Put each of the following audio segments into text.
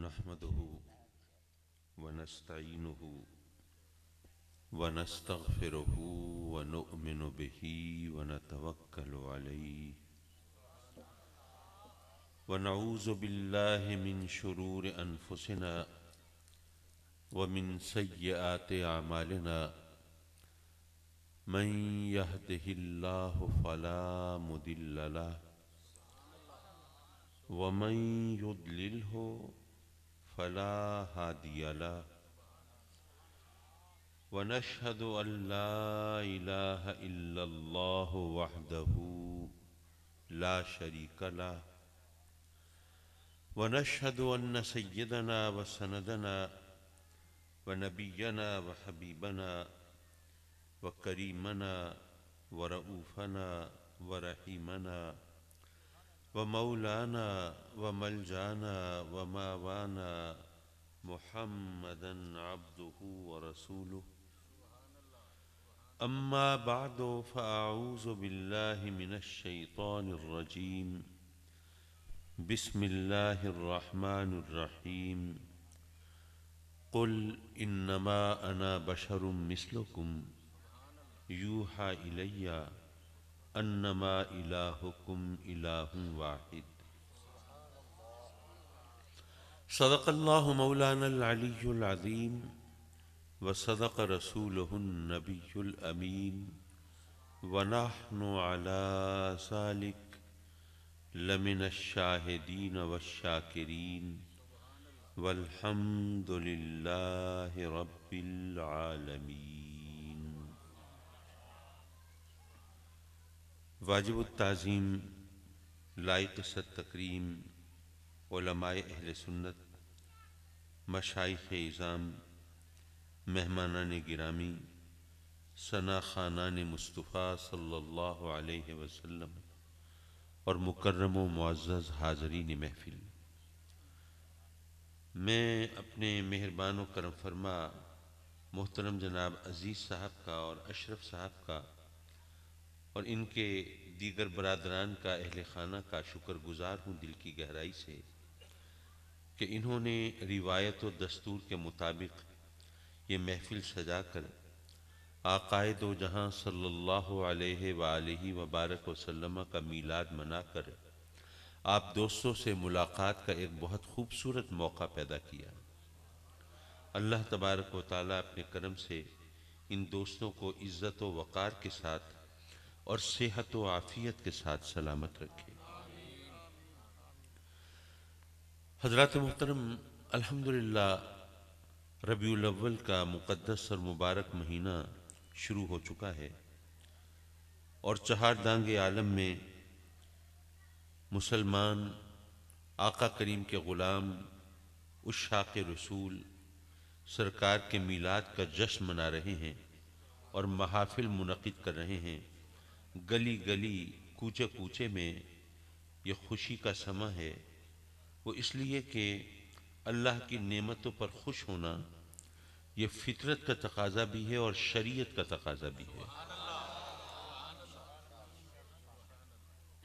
نحمده ونستعينه ونستغفره ونؤمن به ونتوكل عليه ونعوذ بالله من شرور أنفسنا ومن سيئات أعمالنا من يهده الله فلا مضل له ومن يضلله فلا هادي له ونشهد أن لا إله إلا الله وحده لا شريك له ونشهد أن سيدنا وسندنا ونبينا وحبيبنا وكريمنا ورؤوفنا ورحيمنا ومولانا وملجانا وماوانا محمدا عبده ورسوله أما بعد فأعوذ بالله من الشيطان الرجيم بسم الله الرحمن الرحيم قل إنما أنا بشر مثلكم يوحى إلي أنما إلهكم إله واحد صدق الله مولانا العلي العظيم وصدق رسوله النبي الأمين ونحن على ذلك لمن الشاهدين والشاكرين والحمد لله رب العالمين. واجب التعظیم، لائق ست تکریم علماء اہل سنت، مشائخ اعظام، مہمانان گرامی، ثنا خانان مصطفیٰ صلی اللہ علیہ وسلم اور مکرم و معزز حاضرین محفل، میں اپنے مہربان و کرم فرما محترم جناب عزیز صاحب کا اور اشرف صاحب کا اور ان کے دیگر برادران کا، اہل خانہ کا شکر گزار ہوں دل کی گہرائی سے کہ انہوں نے روایت و دستور کے مطابق یہ محفل سجا کر آقائے دو جہاں صلی اللہ علیہ وآلہ وبارک وسلم کا میلاد منا کر آپ دوستوں سے ملاقات کا ایک بہت خوبصورت موقع پیدا کیا۔ اللہ تبارک و تعالیٰ اپنے کرم سے ان دوستوں کو عزت و وقار کے ساتھ اور صحت و عافیت کے ساتھ سلامت رکھے۔ حضرات محترم، الحمدللہ ربیع الاول کا مقدس اور مبارک مہینہ شروع ہو چکا ہے اور چہار دانگ عالم میں مسلمان آقا کریم کے غلام عشاق رسول سرکار کے میلاد کا جشن منا رہے ہیں اور محافل منعقد کر رہے ہیں۔ گلی گلی کوچے کوچے میں یہ خوشی کا سماں ہے، وہ اس لیے کہ اللہ کی نعمتوں پر خوش ہونا یہ فطرت کا تقاضا بھی ہے اور شریعت کا تقاضا بھی ہے،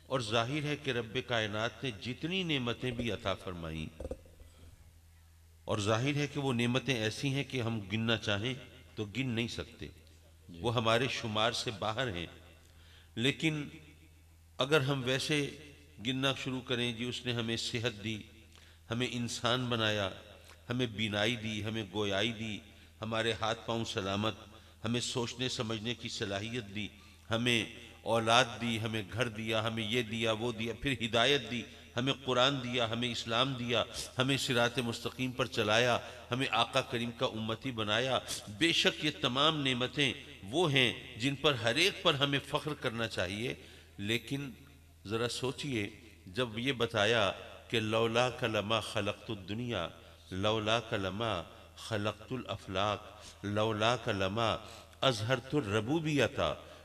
اور ظاہر ہے کہ رب کائنات نے جتنی نعمتیں بھی عطا فرمائیں اور ظاہر ہے کہ وہ نعمتیں ایسی ہیں کہ ہم گننا چاہیں تو گن نہیں سکتے، وہ ہمارے شمار سے باہر ہیں، لیکن اگر ہم ویسے گننا شروع کریں، جی اس نے ہمیں صحت دی، ہمیں انسان بنایا، ہمیں بینائی دی، ہمیں گویائی دی، ہمارے ہاتھ پاؤں سلامت، ہمیں سوچنے سمجھنے کی صلاحیت دی، ہمیں اولاد دی، ہمیں گھر دیا، ہمیں یہ دیا وہ دیا، پھر ہدایت دی، ہمیں قرآن دیا، ہمیں اسلام دیا، ہمیں صراط مستقیم پر چلایا، ہمیں آقا کریم کا امتی بنایا۔ بے شک یہ تمام نعمتیں وہ ہیں جن پر ہر ایک پر ہمیں فخر کرنا چاہیے، لیکن ذرا سوچئے جب یہ بتایا کہ لولاک لما خلقت الدنیا، لولاک لما خلقت الافلاق، لولاک لما اظہرت الربوبیت،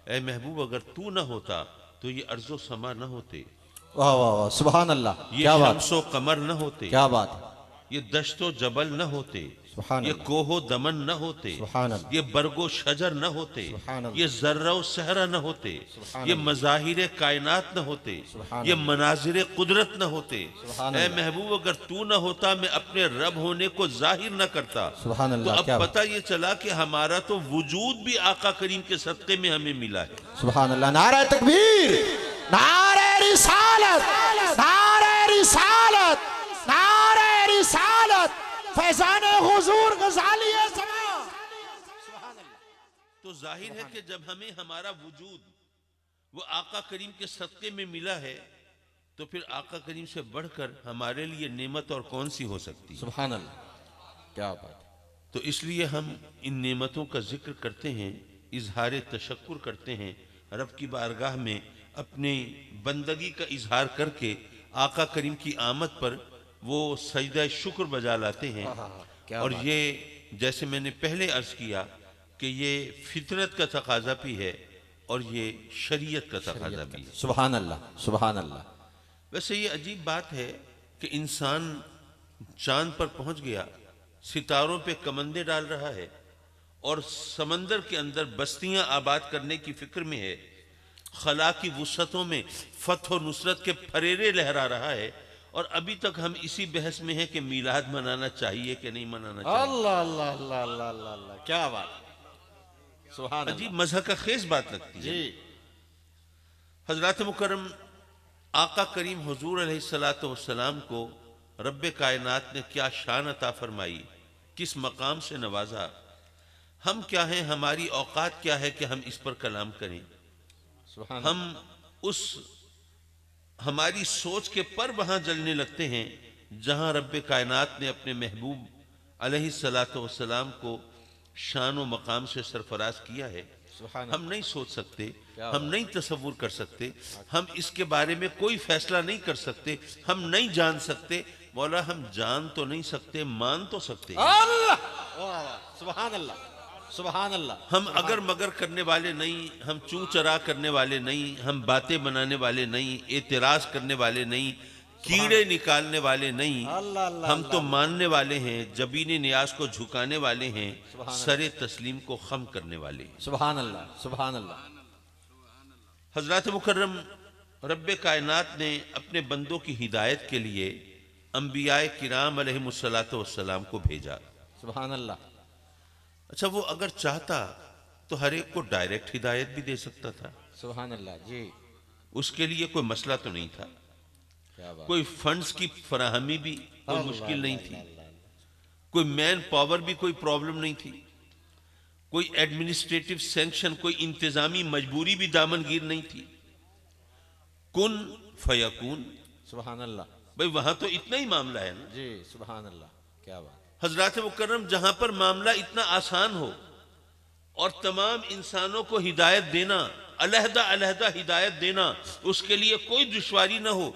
اے محبوب اگر تو نہ ہوتا تو یہ ارض و سما نہ ہوتے، واہ واہ واہ، سبحان اللہ، یہ کیا بات، شمس و قمر نہ ہوتے، کیا بات ہے۔ یہ دشت و جبل نہ ہوتے، سبحان یہ اللہ، کوہ و دمن نہ ہوتے، سبحان اللہ، یہ برگ و شجر نہ ہوتے، سبحان اللہ، یہ ذرہ و صحرا نہ ہوتے، سبحان یہ اللہ، مظاہر کائنات نہ ہوتے، سبحان یہ اللہ، مناظر قدرت نہ ہوتے۔ سبحان اے اللہ، محبوب اگر تو نہ ہوتا میں اپنے رب ہونے کو ظاہر نہ کرتا، سبحان تو اللہ، اب کیا بات، پتہ یہ چلا کہ ہمارا تو وجود بھی آقا کریم کے صدقے میں ہمیں ملا ہے۔ سبحان اللہ، نعرہ تکبیر، نعرہ رسالت، نعرہ رسالت، نعرہ رسالت، فیضان حضور غزالی زمان۔ تو ظاہر ہے کہ جب ہمیں ہمارا وجود وہ آقا کریم کے صدقے میں ملا ہے تو پھر آقا کریم سے بڑھ کر ہمارے لیے نعمت اور کون سی ہو سکتی ہے؟ سبحان اللہ، کیا بات، تو اس لیے ہم ان نعمتوں کا ذکر کرتے ہیں، اظہار تشکر کرتے ہیں، رب کی بارگاہ میں اپنی بندگی کا اظہار کر کے آقا کریم کی آمد پر وہ سجدہ شکر بجا لاتے ہیں۔ کیا اور بات، یہ جیسے میں نے پہلے عرض کیا کہ یہ فطرت کا تقاضا بھی ہے اور یہ شریعت کا تقاضا بھی ہے۔ سبحان اللہ، سبحان اللہ، ویسے یہ عجیب بات ہے کہ انسان چاند پر پہنچ گیا، ستاروں پہ کمندے ڈال رہا ہے اور سمندر کے اندر بستیاں آباد کرنے کی فکر میں ہے، خلا کی وسعتوں میں فتح و نصرت کے پھریرے لہرا رہا ہے، اور ابھی تک ہم اسی بحث میں ہیں کہ میلاد منانا چاہیے کہ نہیں منانا چاہیے۔ اللہ اللہ اللہ اللہ اللہ اللہ، کیا بات، سبحان اللہ، عجیب مزہ کا خیز بات لگتی ہے۔ جی، حضرات مکرم آقا کریم حضور علیہ السلام کو رب کائنات نے کیا شان عطا فرمائی، کس مقام سے نوازا، ہم کیا ہیں، ہماری اوقات کیا ہے کہ ہم اس پر کلام کریں۔ سبحان اللہ، ہم اس ہماری سوچ کے پر وہاں جلنے لگتے ہیں جہاں رب کائنات نے اپنے محبوب علیہ السلام کو شان و مقام سے سرفراز کیا ہے۔ سبحان ہم اللہ، نہیں سوچ سکتے، کیا ہم نہیں تصور کر سکتے، ہم اس کے بارے میں کوئی فیصلہ نہیں کر سکتے، ہم نہیں جان سکتے۔ مولا ہم جان تو نہیں سکتے، مان تو سکتے ہیں۔ اللہ، واہ، سبحان اللہ، سبحان اللہ، ہم اگر مگر کرنے والے نہیں، ہم چوں چرا کرنے والے نہیں، ہم باتیں بنانے والے نہیں، اعتراض کرنے والے نہیں، کیڑے نکالنے والے نہیں، اللہ اللہ، ہم تو ماننے والے ہیں، جبین نیاز کو جھکانے والے ہیں، سبحان سر تسلیم کو خم کرنے والے ہیں۔ سبحان اللہ، سبحان اللہ، حضرات مکرم رب کائنات نے اپنے بندوں کی ہدایت کے لیے انبیاء کرام علیہم السلام کو بھیجا۔ سبحان اللہ، اچھا وہ اگر چاہتا تو ہر ایک کو ڈائریکٹ ہدایت بھی دے سکتا تھا، سبحان اللہ، جی، اس کے لیے کوئی مسئلہ تو نہیں تھا، کیا بات، کوئی فنڈز کی فراہمی بھی کوئی اللہ، مشکل نہیں تھی، اللہ، اللہ، کوئی مین پاور بھی کوئی پرابلم نہیں تھی، کوئی ایڈمنسٹریٹو سینکشن، کوئی انتظامی مجبوری بھی دامن گیر نہیں تھی۔ کن فیکون، سبحان اللہ، بھئی وہاں تو اتنا ہی معاملہ ہے نا۔ جی، سبحان اللہ، کیا بات، حضرات مکرم جہاں پر معاملہ اتنا آسان ہو اور تمام انسانوں کو ہدایت دینا، علیحدہ علیحدہ ہدایت دینا، اس کے لیے کوئی دشواری نہ ہو،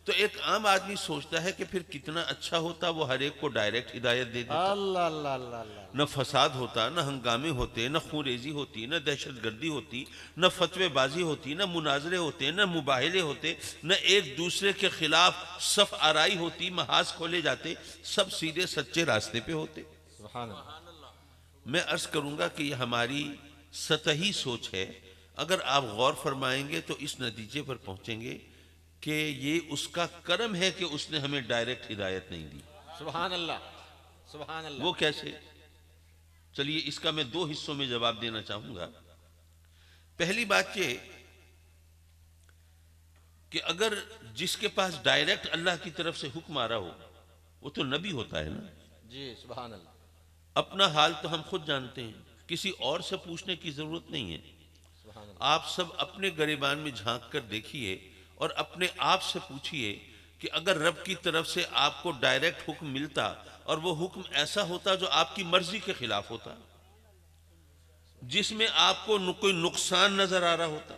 تو ایک عام آدمی سوچتا ہے کہ پھر کتنا اچھا ہوتا وہ ہر ایک کو ڈائریکٹ ہدایت دے دیتا، اللہ اللہ اللہ اللہ، نہ فساد ہوتا، نہ ہنگامے ہوتے، نہ خون ریزی ہوتی، نہ دہشت گردی ہوتی، نہ فتوے بازی ہوتی، نہ مناظرے ہوتے، نہ مباہلے ہوتے، نہ ایک دوسرے کے خلاف صف آرائی ہوتی، محاذ کھولے جاتے، سب سیدھے سچے راستے پہ ہوتے۔ سبحان اللہ، میں عرض کروں گا کہ یہ ہماری سطحی سوچ ہے، اگر آپ غور فرمائیں گے تو اس نتیجے پر پہنچیں گے کہ یہ اس کا کرم ہے کہ اس نے ہمیں ڈائریکٹ ہدایت نہیں دی۔ سبحان اللہ، سبحان اللہ، وہ کیسے؟ چلیے اس کا میں دو حصوں میں جواب دینا چاہوں گا۔ پہلی بات یہ کہ اگر جس کے پاس ڈائریکٹ اللہ کی طرف سے حکم آ رہا ہو وہ تو نبی ہوتا ہے نا، جی، سبحان اللہ، اپنا حال تو ہم خود جانتے ہیں، کسی اور سے پوچھنے کی ضرورت نہیں ہے۔ سبحان اللہ، آپ سب اپنے گریبان میں جھانک کر دیکھیے اور اپنے آپ سے پوچھئے کہ اگر رب کی طرف سے آپ کو ڈائریکٹ حکم ملتا اور وہ حکم ایسا ہوتا جو آپ کی مرضی کے خلاف ہوتا، جس میں آپ کو کوئی نقصان نظر آ رہا ہوتا،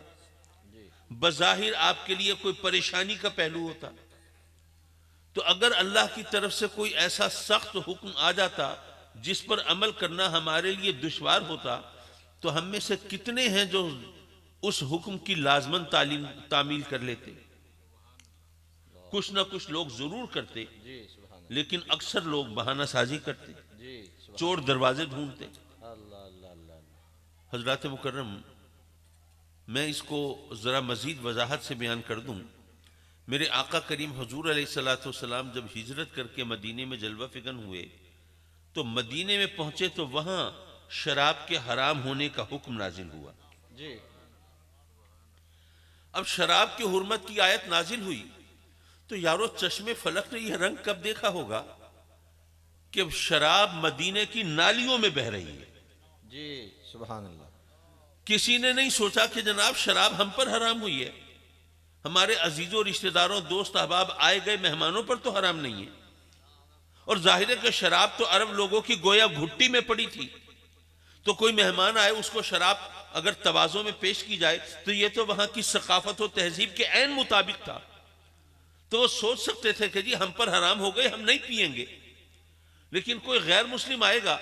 بظاہر آپ کے لیے کوئی پریشانی کا پہلو ہوتا، تو اگر اللہ کی طرف سے کوئی ایسا سخت حکم آ جاتا جس پر عمل کرنا ہمارے لیے دشوار ہوتا، تو ہم میں سے کتنے ہیں جو اس حکم کی لازمن تعمیل کر لیتے؟ کچھ نہ کچھ لوگ ضرور کرتے، جی، سبحان اللہ، لیکن اکثر لوگ بہانہ سازی کرتے، جی چور دروازے ڈھونڈتے۔ اللہ اللہ اللہ۔ حضرات مکرم، میں اس کو ذرا مزید وضاحت سے بیان کر دوں۔ میرے آقا کریم حضور علیہ الصلوۃ والسلام جب ہجرت کر کے مدینے میں جلوہ فکن ہوئے تو مدینے میں پہنچے تو وہاں شراب کے حرام ہونے کا حکم نازل ہوا۔ جی اب شراب کی حرمت کی آیت نازل ہوئی تو یارو چشم فلک نے یہ رنگ کب دیکھا ہوگا کہ شراب مدینے کی نالیوں میں بہہ رہی ہے۔ جی سبحان اللہ۔ کسی نے نہیں سوچا کہ جناب شراب ہم پر حرام ہوئی ہے، ہمارے عزیزوں، رشتہ داروں، دوست احباب، آئے گئے مہمانوں پر تو حرام نہیں ہے۔ اور ظاہر ہے کہ شراب تو عرب لوگوں کی گویا گھٹی میں پڑی تھی، تو کوئی مہمان آئے اس کو شراب اگر توازوں میں پیش کی جائے تو یہ تو وہاں کی ثقافت و تہذیب کے عین مطابق تھا، تو وہ سوچ سکتے تھے کہ جی ہم پر حرام ہو گئے، ہم نہیں پئیں گے۔ لیکن کوئی غیر مسلم آئے گا،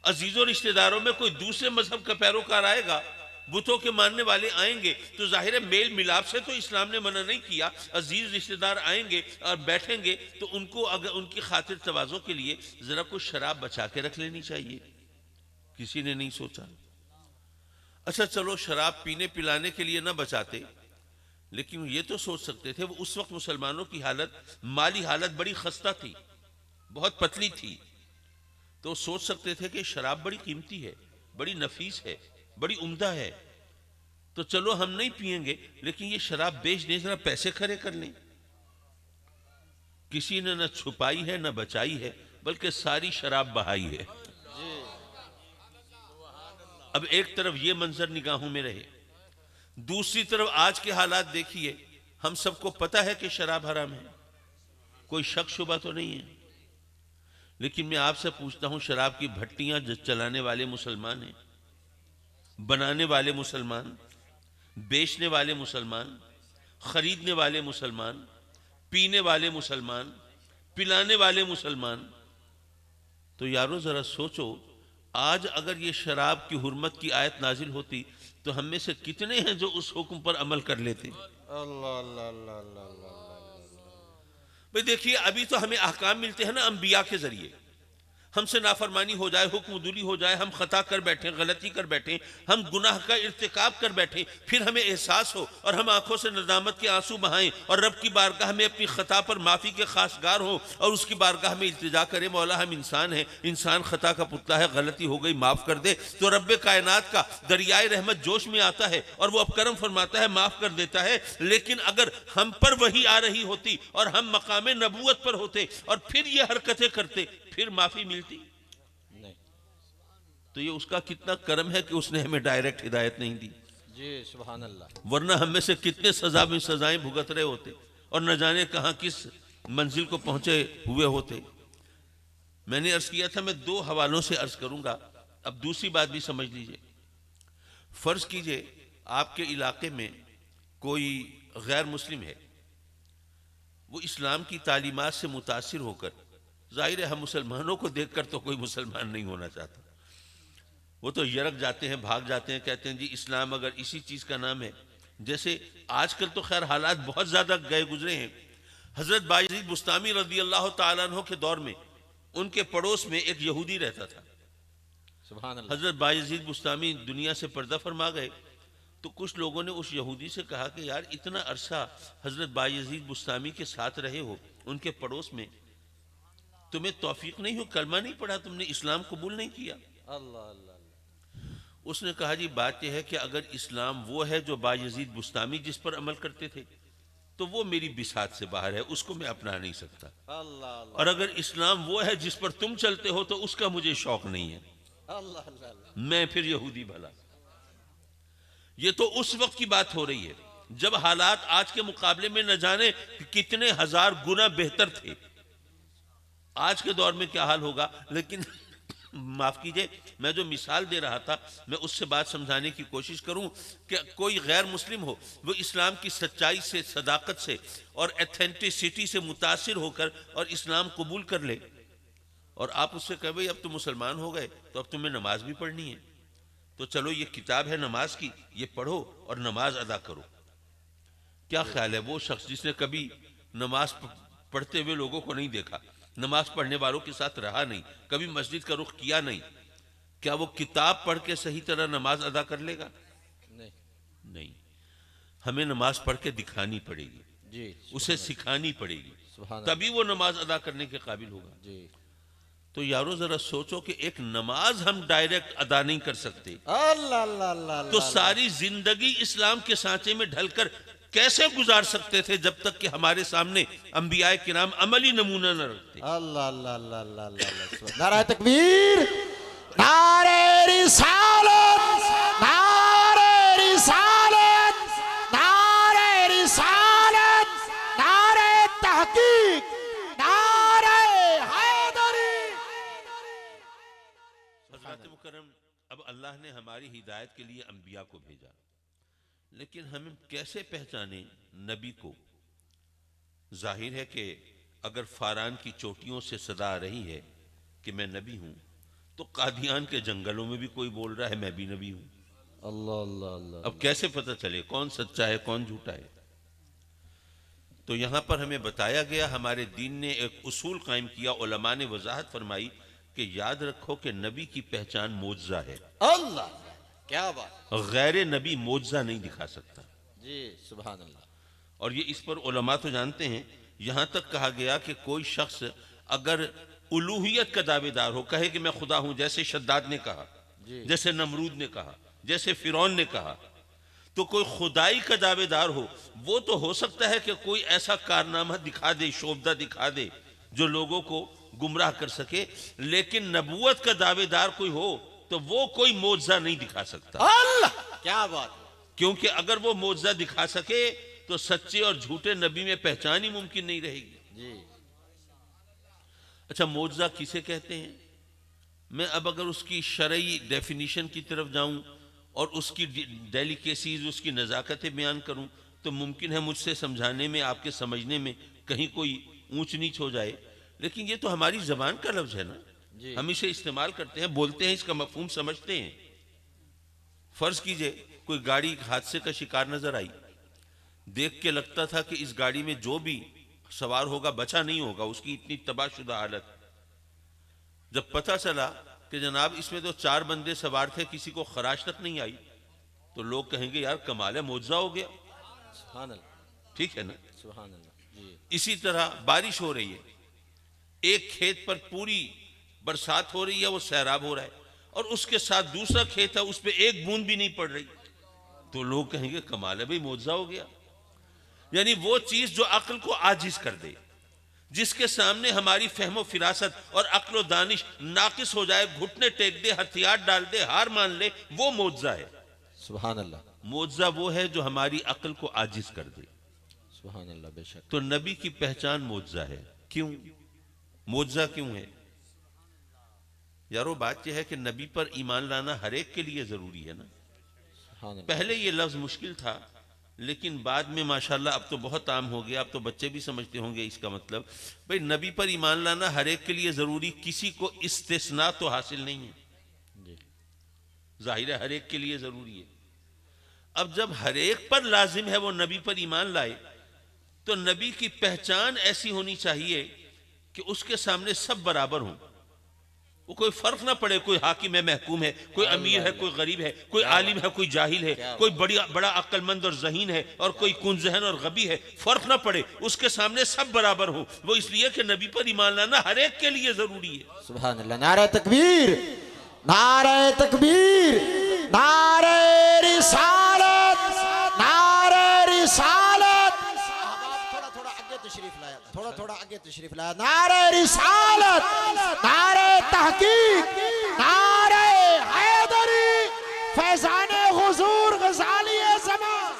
عزیزوں رشتہ داروں میں کوئی دوسرے مذہب کا پیروکار آئے گا، بتوں کے ماننے والے آئیں گے، تو ظاہر ہے میل ملاپ سے تو اسلام نے منع نہیں کیا۔ عزیز رشتہ دار آئیں گے اور بیٹھیں گے تو ان کو اگر ان کی خاطر تواضع کے لیے ذرا کچھ شراب بچا کے رکھ لینی چاہیے۔ کسی نے نہیں سوچا۔ اچھا چلو شراب پینے پلانے کے لیے نہ بچاتے، لیکن یہ تو سوچ سکتے تھے، وہ اس وقت مسلمانوں کی حالت، مالی حالت بڑی خستہ تھی، بہت پتلی تھی، تو سوچ سکتے تھے کہ شراب بڑی قیمتی ہے، بڑی نفیس ہے، بڑی عمدہ ہے، تو چلو ہم نہیں پئیں گے لیکن یہ شراب بیچ دیں، ذرا پیسے کھڑے کر لیں۔ کسی نے نہ چھپائی ہے نہ بچائی ہے، بلکہ ساری شراب بہائی ہے۔ اب ایک طرف یہ منظر نگاہوں میں رہے، دوسری طرف آج کے حالات دیکھیے، ہم سب کو پتہ ہے کہ شراب حرام ہے، کوئی شک شبہ تو نہیں ہے، لیکن میں آپ سے پوچھتا ہوں، شراب کی بھٹیاں جو چلانے والے مسلمان ہیں، بنانے والے مسلمان، بیچنے والے مسلمان، خریدنے والے مسلمان، پینے والے مسلمان، پلانے والے مسلمان، تو یارو ذرا سوچو، آج اگر یہ شراب کی حرمت کی آیت نازل ہوتی تو ہم میں سے کتنے ہیں جو اس حکم پر عمل کر لیتے؟ اللہ اللہ اللہ اللہ اللہ۔ بھئی دیکھیے، ابھی تو ہمیں احکام ملتے ہیں نا انبیاء کے ذریعے، ہم سے نافرمانی ہو جائے، حکم دوری ہو جائے، ہم خطا کر بیٹھیں، غلطی کر بیٹھیں، ہم گناہ کا ارتکاب کر بیٹھیں، پھر ہمیں احساس ہو اور ہم آنکھوں سے ندامت کے آنسو بہائیں اور رب کی بارگاہ میں اپنی خطا پر معافی کے خواستگار ہوں اور اس کی بارگاہ میں التجا کریں، مولا ہم انسان ہیں، انسان خطا کا پتلا ہے، غلطی ہو گئی، معاف کر دے، تو رب کائنات کا دریائے رحمت جوش میں آتا ہے اور وہ اب کرم فرماتا ہے، معاف کر دیتا ہے۔ لیکن اگر ہم پر وحی آ رہی ہوتی اور ہم مقام نبوت پر ہوتے اور پھر یہ حرکتیں کرتے، پھر معافی ملتی؟ تو یہ اس کا کتنا کرم ہے کہ اس نے ہمیں ڈائریکٹ ہدایت نہیں دی، جی سبحان اللہ۔ ورنہ ہم میں سے کتنے سزا میں سزائیں بھگت رہے ہوتے اور نہ جانے کہاں کس منزل کو پہنچے ہوئے ہوتے۔ میں نے عرض کیا تھا، میں دو حوالوں سے عرض کروں گا، اب دوسری بات بھی سمجھ لیجئے۔ فرض کیجئے آپ کے علاقے میں کوئی غیر مسلم ہے، وہ اسلام کی تعلیمات سے متاثر ہو کر، ظاہر ہے ہم مسلمانوں کو دیکھ کر تو کوئی مسلمان نہیں ہونا چاہتا، وہ تو یرک جاتے ہیں، بھاگ جاتے ہیں، کہتے ہیں جی اسلام اگر اسی چیز کا نام ہے، جیسے آج کل تو خیر حالات بہت زیادہ گئے گزرے ہیں۔ حضرت بایزید بستامی رضی اللہ تعالیٰ عنہ کے دور میں ان کے پڑوس میں ایک یہودی رہتا تھا۔ سبحان اللہ۔ حضرت بایزید بستامی دنیا سے پردہ فرما گئے تو کچھ لوگوں نے اس یہودی سے کہا کہ یار اتنا عرصہ حضرت بایزید بستامی کے ساتھ رہے ہو، ان کے پڑوس میں، تمہیں توفیق نہیں ہو، کلمہ نہیں پڑھا، تم نے اسلام قبول نہیں کیا؟ اللہ اللہ۔ اس نے کہا جی بات یہ ہے کہ اگر اسلام وہ ہے جو بایزید بستامی جس پر عمل کرتے تھے تو وہ میری بساط سے باہر ہے، اس کو میں اپنا نہیں سکتا، اللہ اللہ اور اگر اسلام وہ ہے جس پر تم چلتے ہو تو اس کا مجھے شوق نہیں ہے، اللہ اللہ۔ میں پھر یہودی بھلا۔ یہ تو اس وقت کی بات ہو رہی ہے جب حالات آج کے مقابلے میں نہ جانے کتنے ہزار گنا بہتر تھے۔ آج کے دور میں کیا حال ہوگا، لیکن معاف کیجئے، میں جو مثال دے رہا تھا میں اس سے بات سمجھانے کی کوشش کروں کہ کوئی غیر مسلم ہو، وہ اسلام کی سچائی سے، صداقت سے اور ایتھینٹسٹی سے متاثر ہو کر اور اسلام قبول کر لے، اور آپ اس سے کہے بھئی اب تم مسلمان ہو گئے تو اب تمہیں نماز بھی پڑھنی ہے، تو چلو یہ کتاب ہے نماز کی، یہ پڑھو اور نماز ادا کرو۔ کیا خیال ہے وہ شخص جس نے کبھی نماز پڑھتے ہوئے لوگوں کو نہیں دیکھا، نماز پڑھنے والوں کے ساتھ رہا نہیں، کبھی مسجد کا رخ کیا نہیں، کیا وہ کتاب پڑھ کے صحیح طرح نماز ادا کر لے گا؟ نہیں نہیں، ہمیں نماز پڑھ کے دکھانی پڑے گی، جی اسے سکھانی پڑے گی، سبحان تبھی وہ نماز ادا کرنے کے قابل ہوگا۔ جی تو یارو ذرا سوچو کہ ایک نماز ہم ڈائریکٹ ادا نہیں کر سکتے اللہ اللہ اللہ تو اللہ ساری زندگی اسلام کے سانچے میں ڈھل کر کیسے گزار سکتے تھے جب تک کہ ہمارے سامنے انبیاء کرام عملی نمونہ نہ رکھتے؟ اللہ اللہ اللہ اللہ اللہ نعرہ تکبیر، نعرہ رسالت، نعرہ رسالت، نعرہ رسالت، نعرہ تحقیق، نعرہ حیدری۔ حضرات مکرم، اب اللہ نے ہماری ہدایت کے لیے انبیاء کو بھیجا، لیکن ہم کیسے پہچانے نبی کو؟ ظاہر ہے کہ اگر فاران کی چوٹیوں سے صدا آ رہی ہے کہ میں نبی ہوں، تو قادیان کے جنگلوں میں بھی کوئی بول رہا ہے میں بھی نبی ہوں۔ اللہ اللہ اللہ اب کیسے پتہ چلے کون سچا ہے کون جھوٹا ہے؟ تو یہاں پر ہمیں بتایا گیا، ہمارے دین نے ایک اصول قائم کیا، علماء نے وضاحت فرمائی کہ یاد رکھو کہ نبی کی پہچان معجزہ ہے، اللہ، کیا بات، غیر نبی معجزہ نہیں دکھا سکتا۔ جی سبحان اللہ۔ اور یہ اس پر علماء تو جانتے ہیں، یہاں تک کہا گیا کہ کوئی شخص اگر الوہیت کا دعوے دار ہو، کہے کہ میں خدا ہوں، جیسے شداد نے کہا، جی جیسے نمرود نے کہا، جیسے فرعون نے کہا، تو کوئی خدائی کا دعوے دار ہو، وہ تو ہو سکتا ہے کہ کوئی ایسا کارنامہ دکھا دے، شعبدہ دکھا دے جو لوگوں کو گمراہ کر سکے، لیکن نبوت کا دعوے دار کوئی ہو تو وہ کوئی معجزہ نہیں دکھا سکتا، اللہ، کیا بات، کیونکہ اگر وہ معجزہ دکھا سکے تو سچے اور جھوٹے نبی میں پہچان ہی ممکن نہیں رہے گی۔ جی اچھا، معجزہ کسے کہتے ہیں؟ میں اب اگر اس کی شرعی ڈیفینیشن کی طرف جاؤں اور اس کی ڈیلیکیسیز، اس کی نزاکتیں بیان کروں تو ممکن ہے مجھ سے سمجھانے میں، آپ کے سمجھنے میں کہیں کوئی اونچ نیچ ہو جائے، لیکن یہ تو ہماری زبان کا لفظ ہے نا، جی ہم اسے استعمال کرتے ہیں، بولتے ہیں، اس کا مفہوم سمجھتے ہیں۔ فرض کیجئے کوئی گاڑی حادثے کا شکار نظر آئی، دیکھ کے لگتا تھا کہ اس گاڑی میں جو بھی سوار ہوگا بچا نہیں ہوگا، اس کی اتنی تباہ شدہ حالت۔ جب پتہ چلا کہ جناب اس میں تو 4 بندے سوار تھے، کسی کو خراش تک نہیں آئی، تو لوگ کہیں گے یار کمال ہے، معجزہ ہو گیا، سبحان اللہ، ٹھیک ہے نا؟ سبحان اللہ۔ جی اسی طرح بارش ہو رہی ہے، ایک کھیت پر پوری برسات ہو رہی ہے، وہ سیراب ہو رہا ہے، اور اس کے ساتھ دوسرا کھیت ہے، اس پہ ایک بوند بھی نہیں پڑ رہی، تو لوگ کہیں گے کمال ہے بھئی، معجزہ ہو گیا۔ یعنی وہ چیز جو عقل کو عاجز کر دے، جس کے سامنے ہماری فہم و فراست اور عقل و دانش ناقص ہو جائے، گھٹنے ٹیک دے، ہتھیار ڈال دے، ہار مان لے، وہ معجزہ ہے۔ سبحان اللہ، معجزہ وہ ہے جو ہماری عقل کو عاجز کر دے۔ سبحان اللہ، بے شک۔ تو نبی کی پہچان معجزہ ہے۔ کیوں معجزہ کیوں ہے؟ یارو بات یہ ہے کہ نبی پر ایمان لانا ہر ایک کے لیے ضروری ہے نا۔ سبحان اللہ، پہلے یہ لفظ مشکل تھا، لیکن بعد میں ماشاءاللہ اب تو بہت عام ہو گیا، اب تو بچے بھی سمجھتے ہوں گے اس کا مطلب۔ بھئی نبی پر ایمان لانا ہر ایک کے لیے ضروری، کسی کو استثناء تو حاصل نہیں ہے، جی ظاہر ہے ہر ایک کے لیے ضروری ہے۔ اب جب ہر ایک پر لازم ہے وہ نبی پر ایمان لائے، تو نبی کی پہچان ایسی ہونی چاہیے کہ اس کے سامنے سب برابر ہوں، وہ کوئی فرق نہ پڑے، کوئی حاکم ہے، محکوم ہے، کوئی امیر ہے، کوئی غریب ہے، کوئی عالم ہے، کوئی جاہل ہے، کوئی بڑا عقل مند اور ذہین ہے، اور کوئی کن ذہن اور غبی ہے، فرق نہ پڑے، اس کے سامنے سب برابر ہوں۔ وہ اس لیے کہ نبی پر ایمان لانا ہر ایک کے لیے ضروری ہے۔ سبحان اللہ، نعرہ تکبیر، نعرہ تکبیر، نعرہ رسالت، نعرہ رسالت۔ تھوڑا تھوڑا آگے تشریف لایا، تھوڑا تھوڑا آگے تشریف لایا۔ نعرہ رسالت، نعرہ تحقیق، نعرہ حیدری، فیضان حضور غزالی زمان۔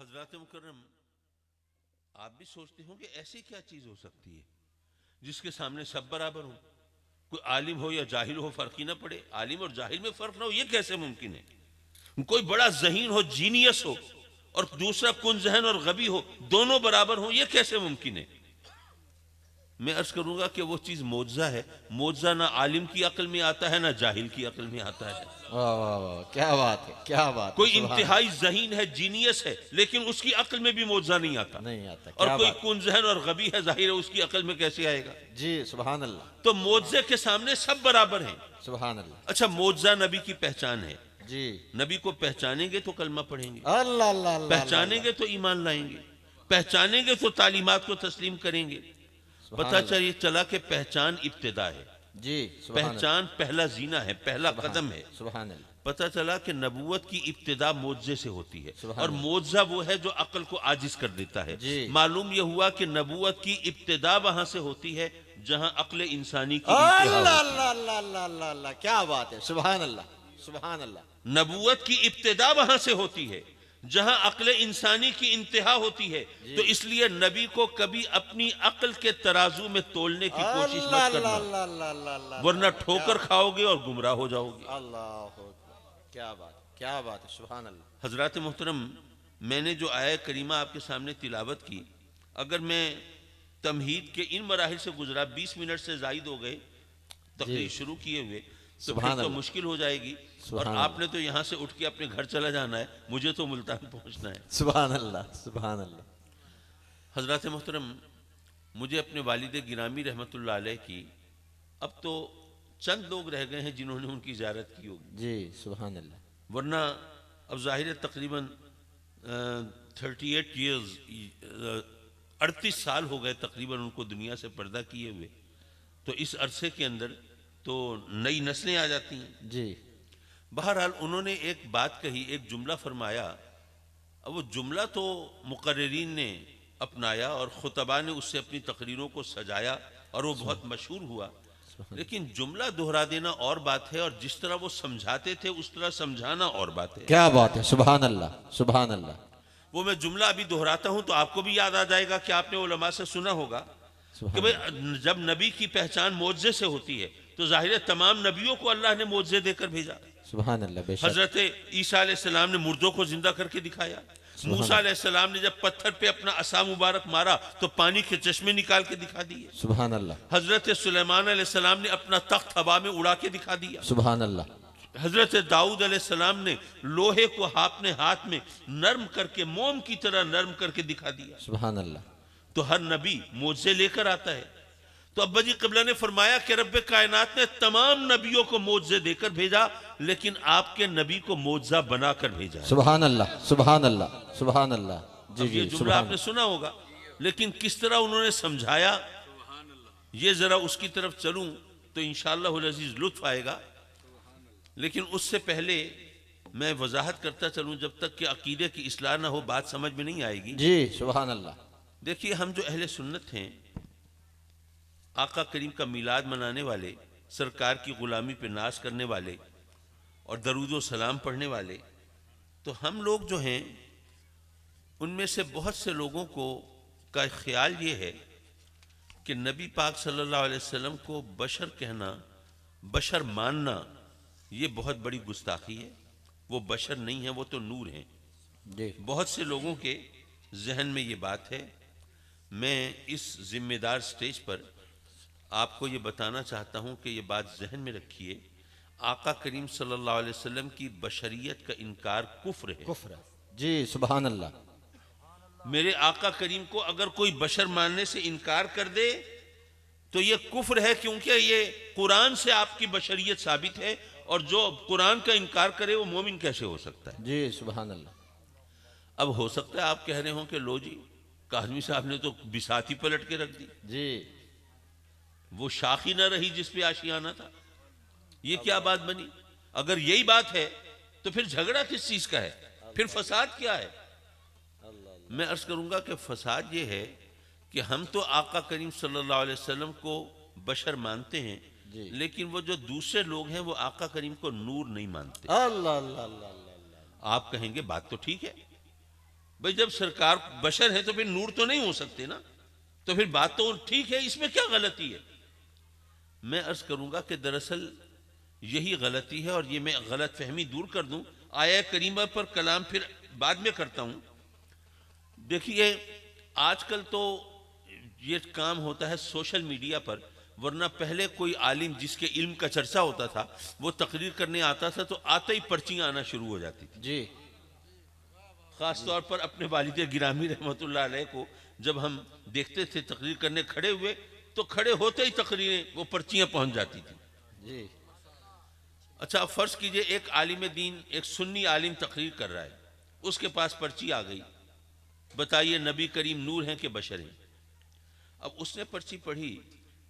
حضرات مکرم، آپ بھی سوچتے ہوں کہ ایسی کیا چیز ہو سکتی ہے جس کے سامنے سب برابر ہوں، کوئی عالم ہو یا جاہل ہو فرق ہی نہ پڑے، عالم اور جاہل میں فرق نہ ہو، یہ کیسے ممکن ہے؟ کوئی بڑا ذہین ہو، جینیس ہو، اور دوسرا کن ذہن اور غبی ہو، دونوں برابر ہوں، یہ کیسے ممکن ہے؟ میں عرض کروں گا کہ وہ چیز معجزہ ہے. معجزہ نہ عالم کی عقل میں آتا ہے نہ جاہل کی عقل میں آتا ہے. واہ واہ واہ، کیا بات ہے، کیا بات ہے، کوئی سبحان انتہائی ذہین ہے، جینیس ہے، لیکن اس کی عقل میں بھی معجزہ نہیں آتا. نہیں آتا، اور کیا کوئی بات. کون ذہن اور غبی ہے، ظاہر ہے اس کی عقل میں کیسے آئے گا. جی سبحان اللہ، تو معجزے کے سامنے سب برابر ہیں. سبحان اللہ. اچھا، معجزہ نبی کی پہچان ہے. جی نبی کو پہچانیں گے تو کلمہ پڑھیں گے، اللہ اللہ اللہ، پہچانیں گے تو ایمان لائیں گے، پہچانیں گے تو تعلیمات کو تسلیم کریں گے. سبحان پتہ اللہ. چلا کہ پہچان ابتدا ہے، جی سبحان اللہ، پہچان پہلا زینہ ہے، پہلا قدم ہے. سبحان اللہ. پتہ چلا کہ نبوت کی ابتدا معجزے سے ہوتی ہے، سبحان اور اللہ. معجزہ وہ ہے جو عقل کو عاجز کر دیتا ہے. جی. معلوم یہ ہوا کہ نبوت کی ابتدا وہاں سے ہوتی ہے جہاں عقل انسانی کی انتہا اللہ ہوتی ہے. اللہ اللہ اللہ اللہ اللہ، کیا بات ہے، سبحان اللہ، سبحان اللہ. نبوت کی ابتدا وہاں سے ہوتی ہے جہاں عقل انسانی کی انتہا ہوتی ہے. تو اس لیے نبی کو کبھی اپنی عقل کے ترازو میں تولنے کی کوشش اللہ مت کرنا، اللہ اللہ اللہ اللہ، ورنہ ٹھوکر کھاؤ گے اور گمراہ ہو جاؤ گے. اللہ اکبر، کیا بات، کیا بات ہے، سبحان اللہ. حضرات محترم، میں نے جو آیہ کریمہ آپ کے سامنے تلاوت کی، اگر میں تمہید کے ان مراحل سے گزرا، 20 منٹ سے زائد ہو گئے تقریر شروع کیے ہوئے، تو سبحان پھر تو اللہ. مشکل ہو جائے گی. اور سبحان آپ نے تو یہاں سے اٹھ کے اپنے گھر چلا جانا ہے، مجھے تو ملتان پہنچنا ہے. سبحان اللہ، سبحان اللہ. حضرات محترم، مجھے اپنے والد گرامی رحمۃ اللہ علیہ کی، اب تو چند لوگ رہ گئے ہیں جنہوں نے ان کی زیارت کی ہوگی، جی سبحان اللہ. ورنہ اب ظاہر ہے تقریباً 38 ایئرز، 38 سال ہو گئے تقریباً ان کو دنیا سے پردہ کیے ہوئے. تو اس عرصے کے اندر تو نئی نسلیں آ جاتی ہیں. جی بہرحال انہوں نے ایک بات کہی، ایک جملہ فرمایا. اب وہ جملہ تو مقررین نے اپنایا اور خطباء نے اس سے اپنی تقریروں کو سجایا اور وہ بہت مشہور ہوا. لیکن جملہ دہرا دینا اور بات ہے، اور جس طرح وہ سمجھاتے تھے اس طرح سمجھانا اور بات ہے. کیا بات ہے، سبحان اللہ، سبحان اللہ. وہ میں جملہ ابھی دہراتا ہوں تو آپ کو بھی یاد آ جائے گا کہ آپ نے علماء سے سنا ہوگا کہ سبحان بھئی جب نبی کی پہچان معجزے سے ہوتی ہے تو ظاہر ہے تمام نبیوں کو اللہ نے معجزے دے کر بھیجا. سبحان اللہ، بے شک. حضرت عیسیٰ علیہ السلام نے مردوں کو زندہ کر کے دکھایا. موسیٰ علیہ السلام نے جب پتھر پہ اپنا عصا مبارک مارا تو پانی کے چشمے نکال کے دکھا دیے. سبحان اللہ، حضرت سلیمان علیہ السلام نے اپنا تخت ہوا میں اڑا کے دکھا دیا. سبحان اللہ. حضرت داؤد علیہ السلام نے لوہے کو اپنے ہاتھ میں نرم کر کے، موم کی طرح نرم کر کے دکھا دیا. سبحان اللہ. تو ہر نبی معجزے لے کر آتا ہے. تو ابا جی قبلہ نے فرمایا کہ رب کائنات نے تمام نبیوں کو معجزے دے کر بھیجا، لیکن آپ کے نبی کو معجزہ بنا کر بھیجا ہے. سبحان اللہ، سبحان اللہ، سبحان اللہ. جی اب یہ جی جملہ سبحان آپ نے سنا ہوگا، لیکن کس طرح انہوں نے سمجھایا، یہ ذرا اس کی طرف چلوں تو انشاءاللہ العزیز لطف آئے گا. لیکن اس سے پہلے میں وضاحت کرتا چلوں، جب تک کہ عقیدے کی اصلاح نہ ہو بات سمجھ میں نہیں آئے گی. جی سبحان اللہ. دیکھیے، ہم جو اہل سنت ہیں، آقا کریم کا میلاد منانے والے، سرکار کی غلامی پہ ناز کرنے والے اور درود و سلام پڑھنے والے، تو ہم لوگ جو ہیں ان میں سے بہت سے لوگوں کا خیال یہ ہے کہ نبی پاک صلی اللہ علیہ وسلم کو بشر کہنا، بشر ماننا، یہ بہت بڑی گستاخی ہے. وہ بشر نہیں ہیں، وہ تو نور ہیں. جی بہت سے لوگوں کے ذہن میں یہ بات ہے. میں اس ذمہ دار سٹیج پر آپ کو یہ بتانا چاہتا ہوں کہ یہ بات ذہن میں رکھیے، آقا کریم صلی اللہ علیہ وسلم کی بشریت کا انکار کفر ہے. کفر. جی سبحان اللہ. میرے آقا کریم کو اگر کوئی بشر ماننے سے انکار کر دے تو یہ کفر ہے، کیونکہ یہ قرآن سے آپ کی بشریت ثابت ہے، اور جو قرآن کا انکار کرے وہ مومن کیسے ہو سکتا ہے؟ جی سبحان اللہ. اب ہو سکتا ہے آپ کہہ رہے ہوں کہ لو جی، کاظمی صاحب نے تو بساط ہی پلٹ کے رکھ دی، جی وہ شاخ ہی نہ رہی جس پہ آشیانہ تھا. یہ کیا بات بنی؟ اگر یہی بات ہے تو پھر جھگڑا کس چیز کا ہے؟ پھر فساد کیا ہے؟ میں عرض کروں گا کہ فساد یہ ہے کہ ہم تو آقا کریم صلی اللہ علیہ وسلم کو بشر مانتے ہیں، جی. لیکن وہ جو دوسرے لوگ ہیں وہ آقا کریم کو نور نہیں مانتے. اللہ اللہ اللہ اللہ. آپ کہیں گے بات تو ٹھیک ہے بھئی، جب سرکار بشر ہے تو پھر نور تو نہیں ہو سکتے نا، تو پھر بات تو ٹھیک ہے، اس میں کیا غلطی ہے؟ میں عرض کروں گا کہ دراصل یہی غلطی ہے، اور یہ میں غلط فہمی دور کر دوں. آیہ کریمہ پر کلام پھر بعد میں کرتا ہوں. دیکھیے، آج کل تو یہ کام ہوتا ہے سوشل میڈیا پر، ورنہ پہلے کوئی عالم جس کے علم کا چرچا ہوتا تھا وہ تقریر کرنے آتا تھا تو آتے ہی پرچیاں آنا شروع ہو جاتی تھی. جی خاص طور پر اپنے والد گرامی رحمۃ اللہ علیہ کو جب ہم دیکھتے تھے تقریر کرنے کھڑے ہوئے تو کھڑے ہوتے ہی تقریریں وہ پرچیاں پہنچ جاتی تھیں. جی اچھا اب فرض کیجئے ایک عالم دین، ایک سنی عالم تقریر کر رہا ہے، اس کے پاس پرچی آ گئی، بتائیے نبی کریم نور ہیں کہ بشر ہیں؟ اب اس نے پرچی پڑھی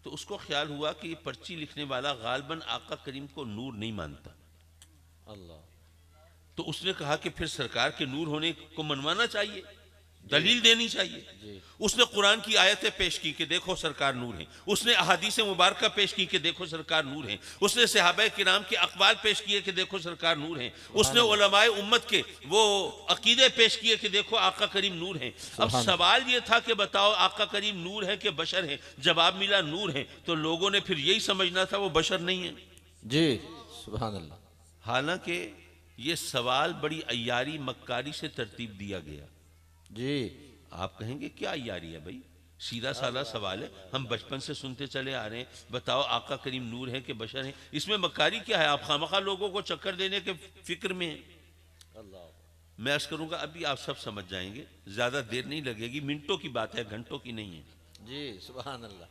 تو اس کو خیال ہوا کہ یہ پرچی لکھنے والا غالباً آقا کریم کو نور نہیں مانتا. اللہ. تو اس نے کہا کہ پھر سرکار کے نور ہونے کو منوانا چاہیے، دلیل دینی چاہیے. جی اس نے قرآن کی آیتیں پیش کی کہ دیکھو سرکار نور ہیں، اس نے احادیث مبارکہ پیش کی کہ دیکھو سرکار نور ہیں، اس نے صحابہ کرام کے اقوال پیش کیے کہ دیکھو سرکار نور ہیں، اس نے علماء امت کے وہ عقیدے پیش کیے کہ دیکھو آقا کریم نور ہیں. اب سوال یہ تھا کہ بتاؤ آقا کریم نور ہے کہ بشر ہیں؟ جواب ملا نور ہیں. تو لوگوں نے پھر یہی سمجھنا تھا وہ بشر نہیں ہیں. جی سبحان اللہ. حالانکہ یہ سوال بڑی عیاری مکاری سے ترتیب دیا گیا. جی آپ کہیں گے کیا عیاری ہے بھائی، سیدھا سادہ سوال ہے، ہم بچپن سے سنتے چلے آ رہے ہیں، بتاؤ آقا کریم نور ہے کہ بشر ہیں؟ اس میں مکاری کیا ہے؟ آپ خامخواہ لوگوں کو چکر دینے کے فکر میں ہیں. اللہ. میں عرض کروں گا ابھی آپ سب سمجھ جائیں گے، زیادہ دیر نہیں لگے گی، منٹوں کی بات ہے، گھنٹوں کی نہیں ہے. جی سبحان اللہ.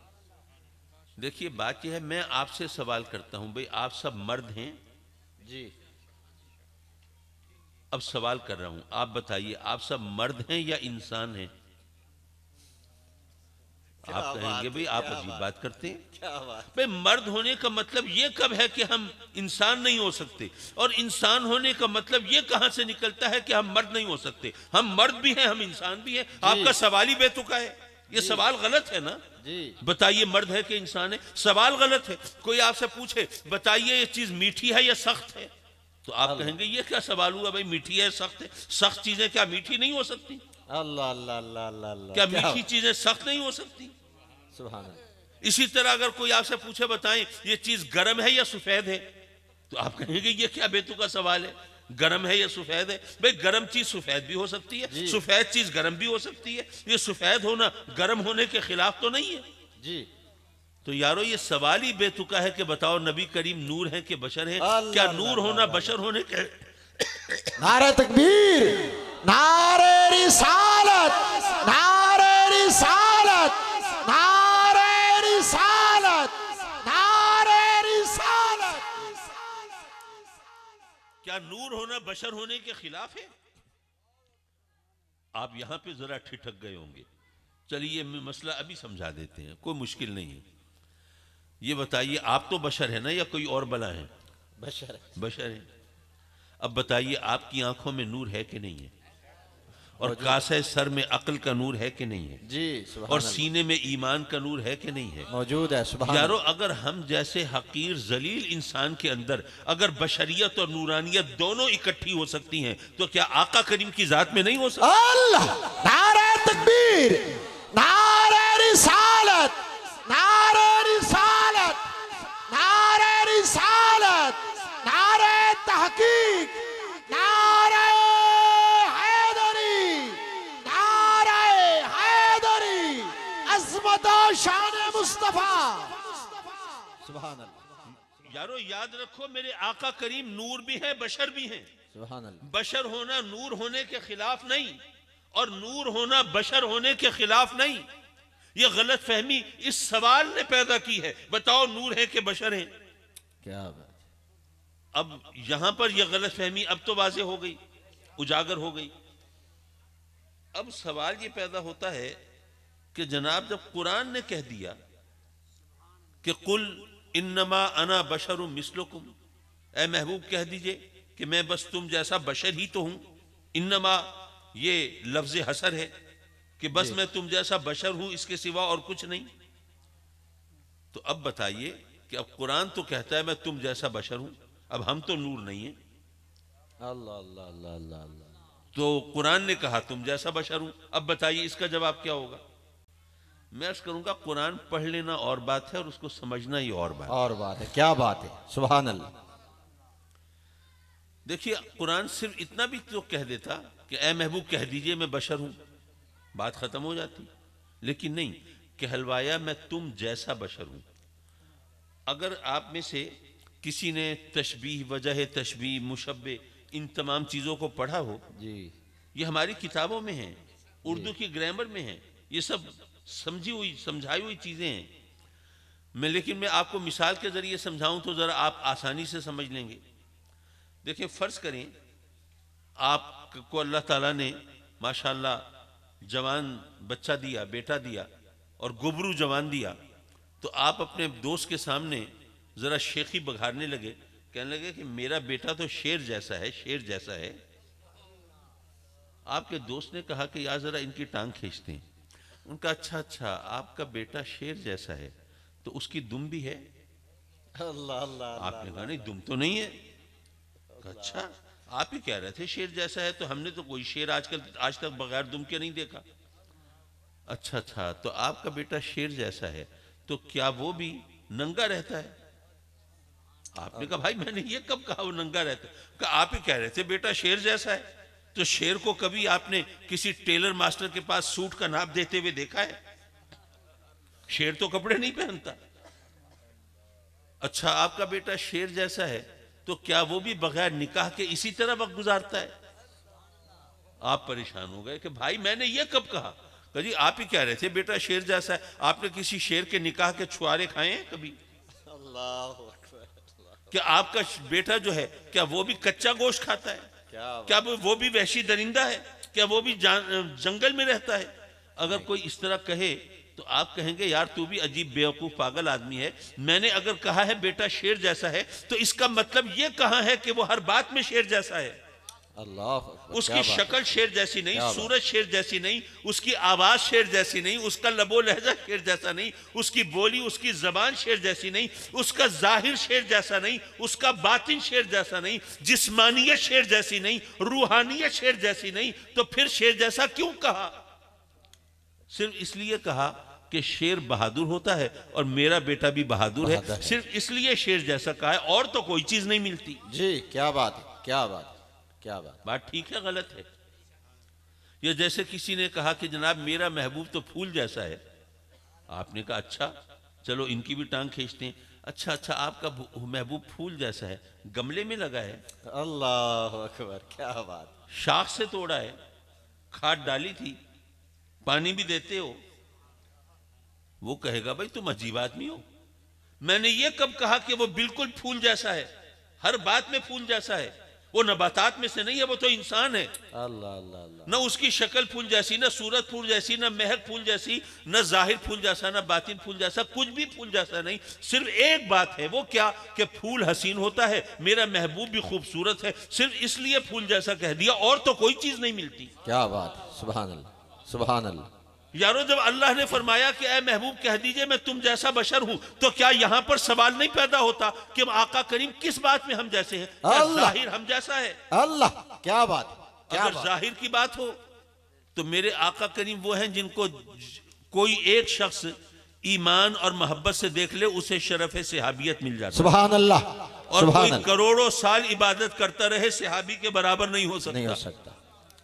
دیکھیے بات یہ ہے، میں آپ سے سوال کرتا ہوں بھئی آپ سب مرد ہیں؟ جی اب سوال کر رہا ہوں، آپ بتائیے آپ سب مرد ہیں یا انسان ہیں؟ آپ کہیں گے بھئی آپ عجیب بات کرتے ہیں. کیا بات. بھئی مرد ہونے کا مطلب یہ کب ہے کہ ہم انسان نہیں ہو سکتے؟ اور انسان ہونے کا مطلب یہ کہاں سے نکلتا ہے کہ ہم مرد نہیں ہو سکتے؟ ہم مرد بھی ہیں، ہم انسان بھی ہیں. آپ کا سوال ہی بے تکا ہے، یہ سوال غلط ہے نا. جی بتائیے مرد ہے کہ انسان ہے، سوال غلط ہے. کوئی آپ سے پوچھے بتائیے یہ چیز میٹھی ہے یا سخت ہے، تو آپ کہیں گے یہ کیا سوال ہوا بھئی میٹھی ہے سخت ہے؟ سخت چیزیں کیا میٹھی نہیں ہو سکتی؟ اللہ اللہ اللہ اللہ اللہ. کیا میٹھی چیزیں سخت نہیں ہو سکتی؟ سبحان اللہ. اسی طرح اگر کوئی آپ سے پوچھے بتائیں یہ چیز گرم ہے یا سفید ہے، تو آپ کہیں گے یہ کیا بیتو کا سوال ہے، گرم ہے یا سفید ہے؟ بھئی گرم چیز سفید بھی ہو سکتی ہے، سفید چیز گرم بھی ہو سکتی ہے. یہ سفید ہونا گرم ہونے کے خلاف تو نہیں ہے. جی تو یارو یہ سوال ہی بے تکا ہے کہ بتاؤ نبی کریم نور ہیں کہ بشر ہیں؟ اللہ کیا اللہ نور ہونا بشر ہونے کے نعرہ تکبیر، نعرہ رسالت، نعرہ رسالت، نعرہ رسالت، نعرہ رسالت. کیا نور ہونا بشر ہونے کے خلاف ہے؟ آپ یہاں پہ ذرا ٹھٹک گئے ہوں گے. چلیے مسئلہ ابھی سمجھا دیتے ہیں، کوئی مشکل نہیں ہے. یہ بتائیے آپ تو بشر ہیں نا یا کوئی اور بلا ہے؟ بشر. بشر ہیں. اب بتائیے آپ کی آنکھوں میں نور ہے کہ نہیں ہے؟ اور کاسہ سر میں عقل کا نور ہے کہ نہیں ہے؟ جی سبحان اور اللہ. سینے میں ایمان کا نور ہے کہ نہیں ہے؟ موجود ہے. سبحان یارو اللہ. اگر ہم جیسے حقیر ذلیل انسان کے اندر اگر بشریت اور نورانیت دونوں اکٹھی ہو سکتی ہیں تو کیا آقا کریم کی ذات میں نہیں ہو سکتی؟ اللہ. نعرہ تکبیر، نعرہ رسالت، نعرہ رسالت، نعرہ رسالت، نعرہ تحقیق، نعرہ حیدری، نعرہ حیدری، عظمت و شان مصطفیٰ. سبحان اللہ. یارو یاد رکھو میرے آقا کریم نور بھی ہیں بشر بھی ہیں. سبحان اللہ. بشر ہونا نور ہونے کے خلاف نہیں اور نور ہونا بشر ہونے کے خلاف نہیں. یہ غلط فہمی اس سوال نے پیدا کی ہے، بتاؤ نور ہے کہ بشر ہیں؟ کیا بات. اب یہاں پر یہ غلط فہمی اب تو واضح ہو گئی، اجاگر ہو گئی. اب سوال یہ پیدا ہوتا ہے کہ جناب جب قرآن نے کہہ دیا کہ قل انما انا بشر مثلکم، اے محبوب کہہ دیجئے کہ میں بس تم جیسا بشر ہی تو ہوں. انما یہ لفظ حصر ہے کہ بس میں تم جیسا بشر ہوں، اس کے سوا اور کچھ نہیں. تو اب بتائیے کہ اب قرآن تو کہتا ہے میں تم جیسا بشر ہوں، اب ہم تو نور نہیں ہیں. اللہ اللہ اللہ اللہ اللہ. تو قرآن نے کہا تم جیسا بشر ہوں، اب بتائیے اس کا جواب کیا ہوگا؟ میں عرض کروں گا قرآن پڑھ لینا اور بات ہے اور اس کو سمجھنا ہی اور بات ہے. اور بات ہے. کیا بات ہے. سبحان اللہ. دیکھیے قرآن صرف اتنا بھی تو کہہ دیتا کہ اے محبوب کہہ دیجئے میں بشر ہوں، بات ختم ہو جاتی. لیکن نہیں، کہلوایا میں تم جیسا بشر ہوں. اگر آپ میں سے کسی نے تشبیہ، وجہ تشبیہ، مشبہ، ان تمام چیزوں کو پڑھا ہو، جی یہ ہماری کتابوں میں ہیں، اردو کی گرامر میں ہیں، یہ سب سمجھائی ہوئی چیزیں ہیں. لیکن میں آپ کو مثال کے ذریعے سمجھاؤں تو ذرا آپ آسانی سے سمجھ لیں گے. دیکھیں، فرض کریں آپ کو اللہ تعالیٰ نے ماشاءاللہ جوان بچہ دیا، بیٹا دیا، اور گبرو جوان دیا، تو آپ اپنے دوست کے سامنے ذرا شیخی بگھارنے لگے، کہنے لگے کہ میرا بیٹا تو شیر جیسا ہے، شیر جیسا ہے. آپ کے دوست نے کہا کہ یار ذرا ان کی ٹانگ کھینچتے ہیں. ان کا اچھا آپ کا بیٹا شیر جیسا ہے تو اس کی دم بھی ہے؟ اللہ اللہ آپ نے کہا نہیں، دم تو نہیں ہے. کہا اچھا، آپ ہی کہہ رہے تھے شیر جیسا ہے، تو ہم نے تو کوئی شیر آج تک بغیر دم کے نہیں دیکھا. اچھا تو آپ کا بیٹا شیر جیسا ہے تو کیا وہ بھی ننگا رہتا ہے؟ آپ نے کہا بھائی میں نے یہ کب کہا وہ ننگا رہتا ہے؟ کہا آپ ہی کہہ رہے تھے بیٹا شیر جیسا ہے. تو شیر کو کبھی آپ نے کسی ٹیلر ماسٹر کے پاس سوٹ کا ناپ دیتے ہوئے دیکھا ہے؟ شیر تو کپڑے نہیں پہنتا. اچھا آپ کا بیٹا شیر جیسا ہے تو کیا وہ بھی بغیر نکاح کے اسی طرح وقت گزارتا ہے؟ آپ پریشان ہو گئے کہ بھائی میں نے یہ کب کہا؟ کہ جی آپ ہی کہہ رہے تھے بیٹا شیر جیسا ہے. آپ نے کسی شیر کے نکاح کے چھوارے کھائے ہیں کبھی؟ اللہ اکبر. کہ آپ کا بیٹا جو ہے کیا وہ بھی کچا گوشت کھاتا ہے؟ کیا وہ بھی وحشی درندہ ہے؟ کیا وہ بھی جنگل میں رہتا ہے؟ اگر کوئی اس طرح کہے تو آپ کہیں گے یار تو بھی عجیب بیوقوف پاگل آدمی ہے. میں نے اگر کہا ہے بیٹا شیر جیسا ہے تو اس کا مطلب یہ کہاں ہے کہ وہ ہر بات میں شیر جیسا ہے. اللہ اکبر. اس کی شکل شیر جیسی نہیں، صورت شیر جیسی نہیں، اس کی آواز شیر جیسی نہیں، اس کا لب و لہجہ شیر جیسا نہیں، اس کی بولی، اس کی زبان شیر جیسی نہیں، اس کا ظاہر شیر جیسا نہیں، اس کا باطن شیر جیسا نہیں، جسمانیت شیر جیسی نہیں، روحانیت شیر جیسی نہیں. تو پھر شیر جیسا کیوں کہا؟ صرف اس لیے کہا کہ شیر بہادر ہوتا ہے اور میرا بیٹا بھی بہادر ہے، صرف اس لیے شیر جیسا کہا ہے، اور تو کوئی چیز نہیں ملتی. جی کیا بات ہے، کیا بات، کیا بات. بات ٹھیک ہے غلط ہے؟ یا جیسے کسی نے کہا کہ جناب میرا محبوب تو پھول جیسا ہے. آپ نے کہا اچھا چلو ان کی بھی ٹانگ کھینچتے ہیں. اچھا آپ کا محبوب پھول جیسا ہے، گملے میں لگا ہے، اللہ اکبر. کیا بات. شاخ سے توڑا ہے، کھاد ڈالی تھی، پانی بھی دیتے ہو. وہ کہے گا بھائی تم عجیب آدمی ہو، میں نے یہ کب کہا کہ وہ بالکل پھول جیسا ہے، ہر بات میں پھول جیسا ہے؟ وہ نباتات میں سے نہیں ہے، وہ تو انسان ہے. اللہ اللہ اللہ. نہ اس کی شکل پھول جیسی، نہ صورت پھول جیسی، نہ مہک پھول جیسی، نہ ظاہر پھول جیسا، نہ باطن پھول جیسا، کچھ بھی پھول جیسا نہیں. صرف ایک بات ہے، وہ کیا کہ پھول حسین ہوتا ہے، میرا محبوب بھی خوبصورت ہے، صرف اس لیے پھول جیسا کہہ دیا، اور تو کوئی چیز نہیں ملتی. کیا بات. سبحان اللہ، سبحان اللہ. یارو جب اللہ نے فرمایا کہ اے محبوب کہہ دیجئے میں تم جیسا بشر ہوں، تو کیا یہاں پر سوال نہیں پیدا ہوتا کہ آقا کریم کس بات میں ہم جیسے ہیں؟ کیا ظاہر ہم جیسا ہے؟ اللہ کیا بات. اگر ظاہر کی بات ہو تو میرے آقا کریم وہ ہیں جن کو کوئی ایک شخص ایمان اور محبت سے دیکھ لے اسے شرف صحابیت مل جاتا. سبحان اللہ. اور کوئی کروڑوں سال عبادت کرتا رہے صحابی کے برابر نہیں ہو سکتا.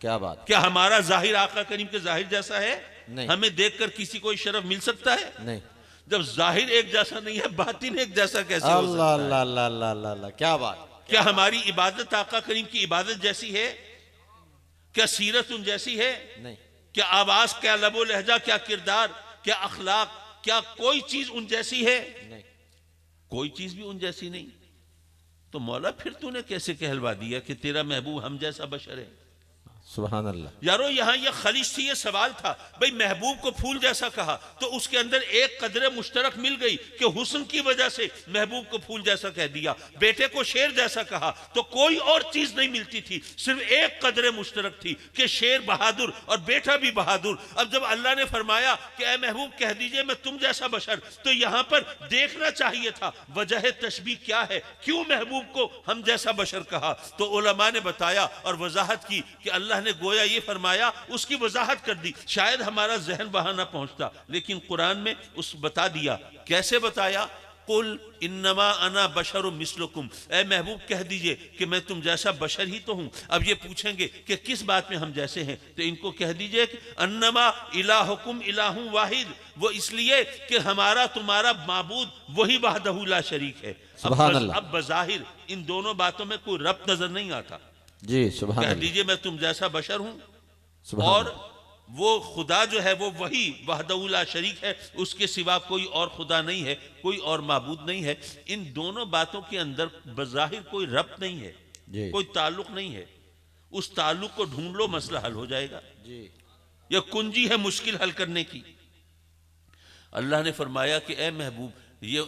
کیا بات. کیا ہمارا ظاہر آقا کریم کے ظاہر جیسا ہے؟ نہیں. ہمیں دیکھ کر کسی کو شرف مل سکتا ہے؟ نہیں. جب ظاہر ایک جیسا نہیں ہے باطن ایک جیسا کیسے ہو اللہ سکتا ہے؟ اللہ اللہ اللہ اللہ اللہ. کیا بات. کیا ہماری عبادت آقا کریم کی عبادت جیسی ہے؟ کیا سیرت ان جیسی ہے؟ نہیں. کیا آواز، کیا لب و لہجہ، کیا کردار، کیا اخلاق، کیا کوئی چیز ان جیسی ہے؟ نہیں. کوئی چیز بھی ان جیسی نہیں. تو مولا پھر تو نے کیسے کہلوا دیا کہ تیرا محبوب ہم جیسا بشر ہے؟ سبحان اللہ. یارو یہاں یہ خلیج تھی، یہ سوال تھا بھئی محبوب کو پھول جیسا کہا تو اس کے اندر ایک قدر مشترک مل گئی کہ حسن کی وجہ سے محبوب کو پھول جیسا کہہ دیا. بیٹے کو شیر جیسا کہا تو کوئی اور چیز نہیں ملتی تھی، صرف ایک قدر مشترک تھی کہ شیر بہادر اور بیٹا بھی بہادر. اب جب اللہ نے فرمایا کہ اے محبوب کہہ دیجئے میں تم جیسا بشر، تو یہاں پر دیکھنا چاہیے تھا وجہ تشبیہ کیا ہے، کیوں محبوب کو ہم جیسا بشر کہا. تو علماء نے بتایا اور وضاحت کی کہ اللہ نے گویا یہ فرمایا، اس کی وضاحت کر دی. شاید ہمارا ذہن وہاں نہ پہنچتا، لیکن قرآن میں اس بتا دیا. کیسے بتایا؟ قل انما انا بشر مثلکم، اے محبوب کہہ دیجئے کہ میں تم جیسا بشر ہی تو ہوں۔ اب یہ پوچھیں گے کہ کس بات میں ہم جیسے ہیں، تو ان کو کہہ دیجئے کہ انما الہکم الہ واحد، وہ اس لیے کہ ہمارا تمہارا معبود وہی وحدہ لا شریک ہے۔ سبحان اللہ۔ اب بظاہر ان دونوں باتوں میں کوئی ربط نظر نہیں آتا۔ جی سبحان کہہ اللہ، دیجئے میں تم جیسا بشر ہوں، سبحان اور اللہ۔ وہ خدا جو ہے وہ وہی وحدہ لا شریک ہے، اس کے سوا کوئی اور خدا نہیں ہے، کوئی اور معبود نہیں ہے۔ ان دونوں باتوں کے اندر بظاہر کوئی ربط نہیں ہے، جی کوئی تعلق نہیں ہے۔ اس تعلق کو ڈھونڈ لو، مسئلہ حل ہو جائے گا۔ جی یہ کنجی ہے مشکل حل کرنے کی۔ اللہ نے فرمایا کہ اے محبوب، یہ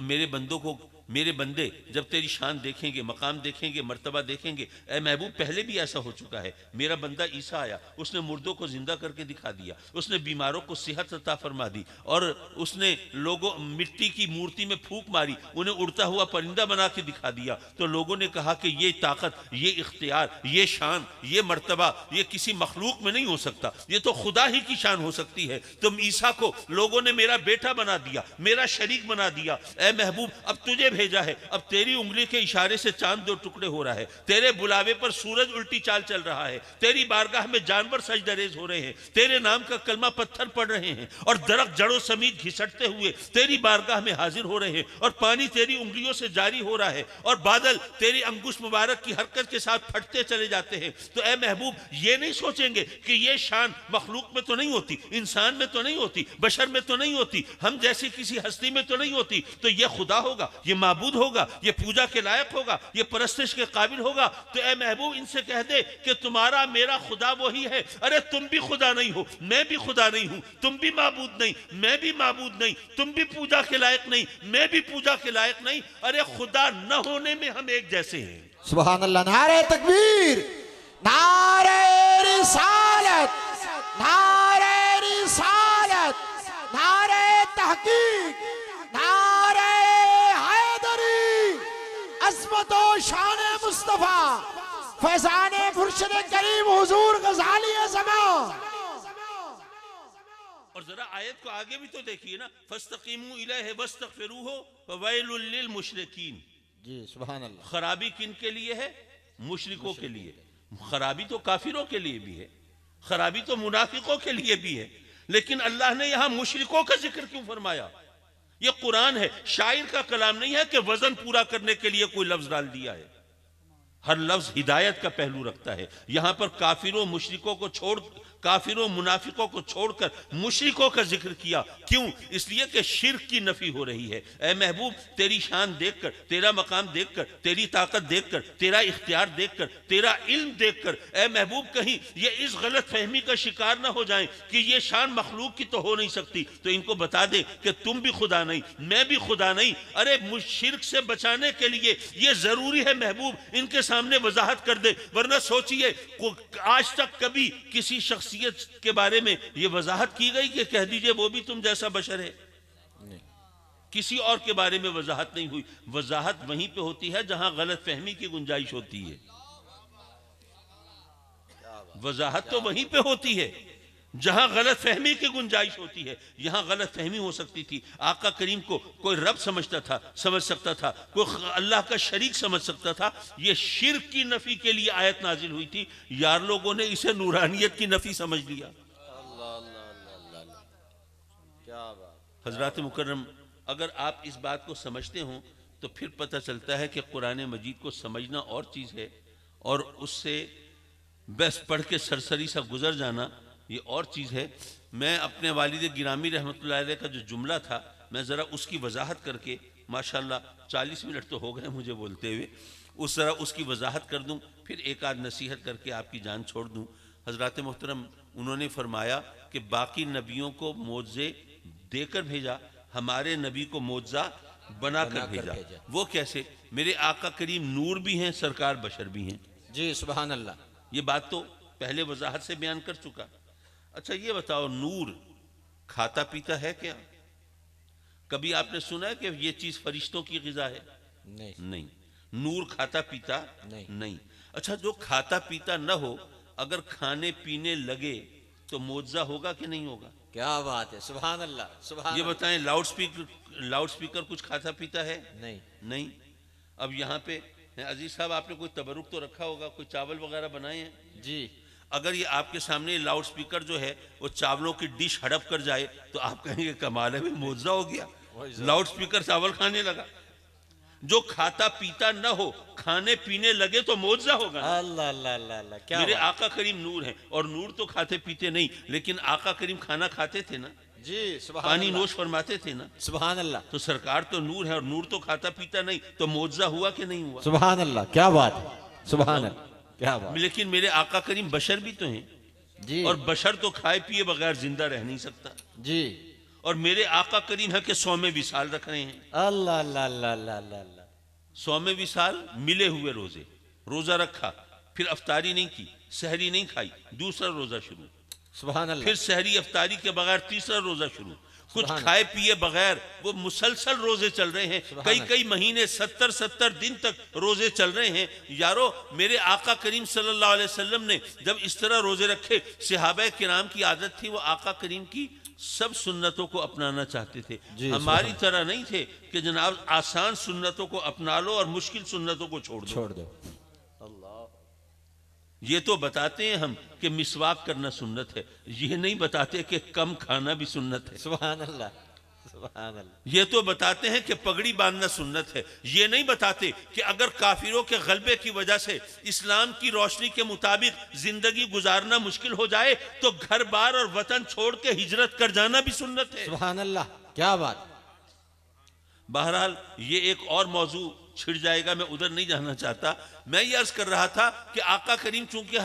میرے بندوں کو، میرے بندے جب تیری شان دیکھیں گے، مقام دیکھیں گے، مرتبہ دیکھیں گے، اے محبوب پہلے بھی ایسا ہو چکا ہے۔ میرا بندہ عیسیٰ آیا، اس نے مردوں کو زندہ کر کے دکھا دیا، اس نے بیماروں کو صحت عطا فرما دی، اور اس نے لوگوں مٹی کی مورتی میں پھونک ماری، انہیں اڑتا ہوا پرندہ بنا کے دکھا دیا، تو لوگوں نے کہا کہ یہ طاقت، یہ اختیار، یہ شان، یہ مرتبہ یہ کسی مخلوق میں نہیں ہو سکتا، یہ تو خدا ہی کی شان ہو سکتی ہے۔ تم عیسیٰ کو لوگوں نے میرا بیٹا بنا دیا، میرا شریک بنا دیا۔ اے محبوب اب تجھے بھیجا ہے، اب تیری انگلی کے اشارے سے چاند دو ٹکڑے ہو رہا ہے، تیرے بلاوے پر سورج الٹی چال چل رہا ہے، تیری بارگاہ میں جانور سجدہ ریز ہو رہے ہیں، تیرے نام کا کلمہ پتھر پڑ رہے ہیں، اور درخت جڑوں سمیت گھسٹتے ہوئے تیری بارگاہ میں حاضر ہو رہے ہیں، اور پانی تیری انگلیوں سے جاری ہو رہا ہے، اور بادل تیری انگشت مبارک کی حرکت کے ساتھ پھٹتے چلے جاتے ہیں۔ تو اے محبوب یہ نہیں سوچیں گے کہ یہ شان مخلوق میں تو نہیں ہوتی، انسان میں تو نہیں ہوتی، بشر میں تو نہیں ہوتی، ہم جیسی کسی ہستی میں تو نہیں ہوتی، تو یہ خدا ہوگا، یہ معبود ہوگا، یہ پوجا کے لائق ہوگا، یہ پرستش کے قابل ہوگا۔ تو اے محبوب ان سے کہہ دے کہ تمہارا میرا خدا وہی ہے۔ ارے تم بھی خدا نہیں ہو، میں بھی خدا نہیں ہوں، تم بھی معبود نہیں، میں بھی معبود نہیں، تم بھی پوجا کے لائق نہیں، میں بھی پوجا کے لائق نہیں، ارے خدا نہ ہونے میں ہم ایک جیسے ہیں۔ سبحان اللہ۔ نعرہ تکبیر، نعرہ رسالت، نعرہ رسالت، نعرہ تحقیق، نعرہ حیدری، عظمت و شان مصطفیٰ، فیضان مرشد کریم حضور غزالی زمان۔ اور ذرا آیت کو آگے بھی تو دیکھیے نا، فَاسْتَقِیمُوا إِلَيْهِ وَاسْتَغْفِرُوهُ فَوَيْلٌ لِّلْمُشْرِكِينَ۔ جی سبحان اللہ۔ خرابی کن کے لیے ہے؟ مشرکوں کے لیے۔ خرابی تو کافروں کے لیے بھی ہے، خرابی تو منافقوں کے لیے بھی ہے، لیکن اللہ نے یہاں مشرکوں کا ذکر کیوں فرمایا؟ یہ قرآن ہے، شاعر کا کلام نہیں ہے کہ وزن پورا کرنے کے لیے کوئی لفظ ڈال دیا ہے۔ ہر لفظ ہدایت کا پہلو رکھتا ہے۔ یہاں پر کافروں مشرکوں کو چھوڑ، کافروں منافقوں کو چھوڑ کر مشرکوں کا ذکر کیا، کیوں؟ اس لیے کہ شرک کی نفی ہو رہی ہے۔ اے محبوب تیری شان دیکھ کر، تیرا مقام دیکھ کر، تیری طاقت دیکھ کر، تیرا اختیار دیکھ کر، تیرا علم دیکھ کر، اے محبوب کہیں یہ اس غلط فہمی کا شکار نہ ہو جائیں کہ یہ شان مخلوق کی تو ہو نہیں سکتی، تو ان کو بتا دے کہ تم بھی خدا نہیں، میں بھی خدا نہیں۔ ارے شرک سے بچانے کے لیے یہ ضروری ہے محبوب ان کے سامنے وضاحت کر دے، ورنہ سوچئے آج تک کبھی کسی شخصیت کے بارے میں یہ وضاحت کی گئی کہ کہہ دیجئے وہ بھی تم جیسا بشر ہے؟ کسی اور کے بارے میں وضاحت نہیں ہوئی۔ وضاحت وہیں پہ ہوتی ہے جہاں غلط فہمی کی گنجائش ہوتی ہے، وضاحت تو وہیں پہ ہوتی ہے جہاں غلط فہمی کی گنجائش ہوتی ہے۔ یہاں غلط فہمی ہو سکتی تھی، آقا کریم کو کوئی رب سمجھتا تھا، سمجھ سکتا تھا، کوئی اللہ کا شریک سمجھ سکتا تھا۔ یہ شرک کی نفی کے لیے آیت نازل ہوئی تھی، یار لوگوں نے اسے نورانیت کی نفی سمجھ لیا۔ حضرات مکرم، اگر آپ اس بات کو سمجھتے ہوں تو پھر پتہ چلتا ہے کہ قرآن مجید کو سمجھنا اور چیز ہے، اور اس سے بس پڑھ کے سرسری سا گزر جانا یہ اور چیز ہے۔ میں اپنے والد گرامی رحمۃ اللہ علیہ کا جو جملہ تھا، میں ذرا اس کی وضاحت کر کے، ماشاءاللہ 40 منٹ تو ہو گئے مجھے بولتے ہوئے، اس کی وضاحت کر دوں، پھر ایک آدھ نصیحت کر کے آپ کی جان چھوڑ دوں۔ حضرات محترم، انہوں نے فرمایا کہ باقی نبیوں کو معجزے دے کر بھیجا، ہمارے نبی کو معجزہ بنا کر بھیجا۔ وہ کیسے؟ میرے آقا کریم نور بھی ہیں، سرکار بشر بھی ہیں۔ جی سبحان اللہ۔ یہ بات تو پہلے وضاحت سے بیان کر چکا۔ اچھا یہ بتاؤ، نور کھاتا پیتا ہے کیا؟ کبھی آپ نے سنا ہے کہ یہ چیز فرشتوں کی غذا ہے؟ نہیں۔ نور کھاتا پیتا نہیں۔ اچھا جو کھاتا پیتا نہ ہو، اگر کھانے پینے لگے تو معجزہ ہوگا کہ نہیں ہوگا؟ کیا بات ہے، سبحان اللہ، سبحان یہ اللہ۔ بتائیں، لاؤڈ سپیکر کچھ کھاتا پیتا ہے؟ نہیں، نہیں۔ اب یہاں پہ عزیز صاحب آپ نے کوئی تبرک تو رکھا ہوگا، کوئی چاول وغیرہ بنائے ہیں؟ جی، اگر یہ آپ کے سامنے لاؤڈ سپیکر جو ہے وہ چاولوں کی ڈش ہڑپ کر جائے تو آپ کہیں گے کمال ہے، بھی معجزہ ہو گیا، لاؤڈ سپیکر چاول کھانے لگا۔ جو کھاتا پیتا نہ ہو، کھانے پینے لگے تو معجزہ ہوگا نا۔ اللہ اللہ اللہ اللہ، کیا میرے بات، آقا کریم نور ہیں، اور نور تو کھاتے پیتے نہیں، لیکن آقا کریم کھانا کھاتے تھے نا، جی، سبحان پانی اللہ، نوش فرماتے تھے نا۔ سبحان اللہ، تو سرکار تو نور ہے، اور نور تو کھاتا پیتا نہیں، تو معجزہ ہوا کہ نہیں ہوا؟ سبحان اللہ، کیا بات ہے، سبحان اللہ، کیا بات، لیکن میرے آقا کریم بشر بھی تو ہیں، جی، اور بشر تو کھائے پیے بغیر زندہ رہ نہیں سکتا، جی، اور میرے آقا کریم ہے کہ 100 وصال رکھ رہے ہیں۔ اللہ اللہ اللہ اللہ اللہ اللہ، 100 وصال ملے ہوئے روزے، روزہ رکھا، پھر افطاری نہیں کی، سحری نہیں کھائی، دوسرا روزہ شروع، سبحان اللہ، پھر سحری افطاری کے بغیر تیسرا روزہ شروع، کچھ سبحان کھائے پیے بغیر وہ مسلسل روزے چل رہے ہیں، سبحان کئی اللہ، کئی مہینے 70 دن تک روزے چل رہے ہیں۔ یارو میرے آقا کریم صلی اللہ علیہ وسلم نے جب اس طرح روزے رکھے، صحابہ کرام کی عادت تھی وہ آقا کریم کی سب سنتوں کو اپنانا چاہتے تھے، جی، ہماری سبحان طرح نہیں تھے کہ جناب آسان سنتوں کو اپنا لو اور مشکل سنتوں کو چھوڑ دو۔ چھوڑ دو، اللہ، یہ تو بتاتے ہیں ہم کہ مسواک کرنا سنت ہے، یہ نہیں بتاتے کہ کم کھانا بھی سنت ہے۔ سبحان اللہ، سبحان اللہ، یہ تو بتاتے ہیں کہ پگڑی باندھنا سنت ہے، یہ نہیں بتاتے کہ اگر کافروں کے غلبے کی وجہ سے اسلام کی روشنی کے مطابق زندگی گزارنا مشکل ہو جائے تو گھر بار اور وطن چھوڑ کے ہجرت کر جانا بھی سنت ہے۔ سبحان اللہ، کیا بات، بہرحال یہ ایک اور موضوع چھڑ جائے گا، میں ادھر نہیں جانا چاہتا۔ میں یہ عرض کر رہا تھا کہ آقا کریم چونکہ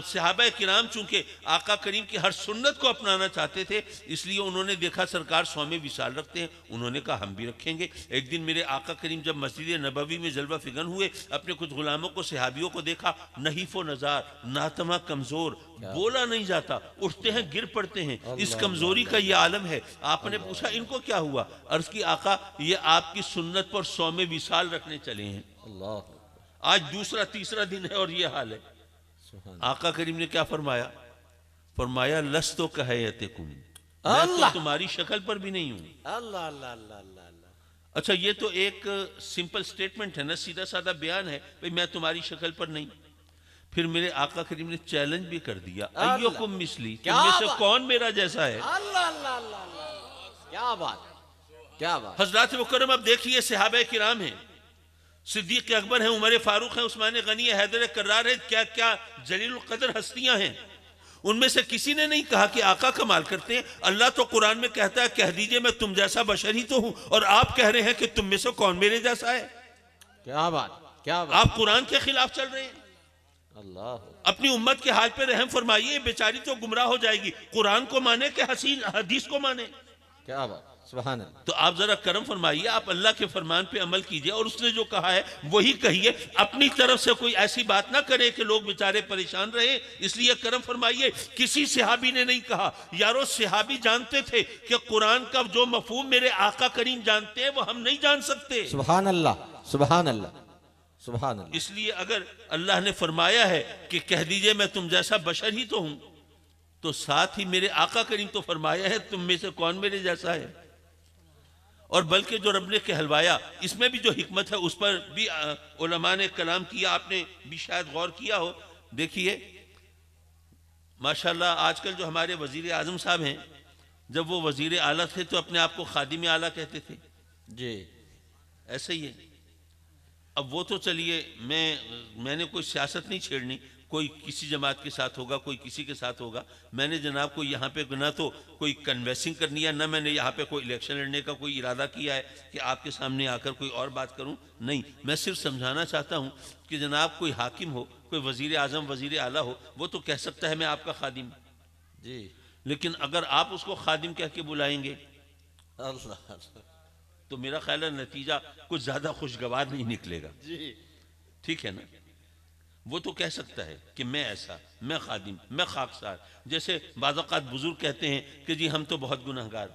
صحابہ کرام چونکہ آقا کریم کی ہر سنت کو اپنانا چاہتے تھے، اس لیے انہوں نے دیکھا سرکار 100 وصال رکھتے ہیں، انہوں نے کہا ہم بھی رکھیں گے۔ ایک دن میرے آقا کریم جب مسجد نبوی میں جلوہ فگن ہوئے، اپنے کچھ غلاموں کو صحابیوں کو دیکھا، نحیف و نزار، ناتما، کمزور، بولا نہیں جاتا، اٹھتے ہیں گر پڑتے ہیں، اس کمزوری کا یہ عالم ہے۔ آپ نے پوچھا ان کو کیا ہوا؟ عرض کی آقا یہ آپ کی سنت پر 100 وصال رکھنے چلے ہیں، اللہ، آج دوسرا تیسرا دن ہے اور یہ حال ہے۔ سبحان آقا کریم نے کیا فرمایا؟ فرمایا لستو کہیتکم، میں تو اللہ، تمہاری شکل پر بھی نہیں ہوں۔ اللہ اللہ اللہ اللہ اللہ، اچھا یہ تو ایک سمپل سٹیٹمنٹ ہے نا، سیدھا سادہ بیان ہے بھئی میں تمہاری شکل پر نہیں۔ پھر میرے آقا کریم نے چیلنج بھی کر دیا، اللہ، ایوکم مثلی، کیا تم میں سے بات، کون میرا جیسا ہے؟ اللہ اللہ اللہ اللہ، کیا بات، کیا بات، حضرات مکرم اب دیکھیے صحابہ کرام ہیں، صدیق اکبر ہیں، عمر فاروق ہیں، عثمان غنی ہے، حیدر کرار ہے، کیا کیا جلیل القدر ہستیاں ہیں۔ ان میں سے کسی نے نہیں کہا کہ آقا کمال کرتے ہیں۔ اللہ تو قرآن میں کہتا ہے کہہ دیجئے میں تم جیسا بشر ہی تو ہوں، اور آپ کہہ رہے ہیں کہ تم میں سے کون میرے جیسا ہے؟ کیا بات، کیا بات، آپ قرآن کے خلاف چل رہے ہیں۔ اللہ، اپنی امت کے حال پہ رحم فرمائیے، بیچاری تو گمراہ ہو جائے گی، قرآن کو مانے کہ حدیث کو مانے؟ کیا بات، سبحان اللہ، تو آپ ذرا کرم فرمائیے، آپ اللہ کے فرمان پہ عمل کیجئے، اور اس نے جو کہا ہے وہی کہیے، اپنی طرف سے کوئی ایسی بات نہ کرے کہ لوگ بیچارے پریشان رہے۔ اس لیے کرم فرمائیے، کسی صحابی نے نہیں کہا۔ یارو صحابی جانتے تھے کہ قرآن کا جو مفہوم میرے آقا کریم جانتے ہیں وہ ہم نہیں جان سکتے۔ سبحان اللہ، سبحان اللہ، سبحان اللہ، اس لیے اگر اللہ نے فرمایا ہے کہ کہہ دیجئے میں تم جیسا بشر ہی تو ہوں، تو ساتھ ہی میرے آقا کریم تو فرمایا ہے تم میں سے کون میرے جیسا ہے۔ اور بلکہ جو رب نے کہلوایا، اس میں بھی جو حکمت ہے اس پر بھی علماء نے کلام کیا، آپ نے بھی شاید غور کیا ہو۔ دیکھیے ماشاءاللہ آج کل جو ہمارے وزیر اعظم صاحب ہیں، جب وہ وزیر اعلیٰ تھے تو اپنے آپ کو خادم اعلیٰ کہتے تھے، جی، ایسے ہی ہے۔ اب وہ تو چلیے میں نے کوئی سیاست نہیں چھیڑنی، کوئی کسی جماعت کے ساتھ ہوگا، کوئی کسی کے ساتھ ہوگا، میں نے جناب کو یہاں پہ نہ تو کوئی کنوینسنگ کرنی ہے، نہ میں نے یہاں پہ کوئی الیکشن لڑنے کا کوئی ارادہ کیا ہے کہ آپ کے سامنے آ کر کوئی اور بات کروں، نہیں، میں صرف سمجھانا چاہتا ہوں کہ جناب کوئی حاکم ہو، کوئی وزیر اعظم، وزیر اعلیٰ ہو، وہ تو کہہ سکتا ہے میں آپ کا خادم، جی، لیکن اگر آپ اس کو خادم کہہ کے بلائیں گے اللہ، تو میرا خیال ہے نتیجہ کچھ زیادہ خوشگوار نہیں نکلے گا، جی، ٹھیک ہے نا؟ وہ تو کہہ سکتا ہے کہ میں ایسا، میں خادم، میں خاکسار، جیسے بعض اوقات بزرگ کہتے ہیں کہ جی ہم تو بہت گناہگار،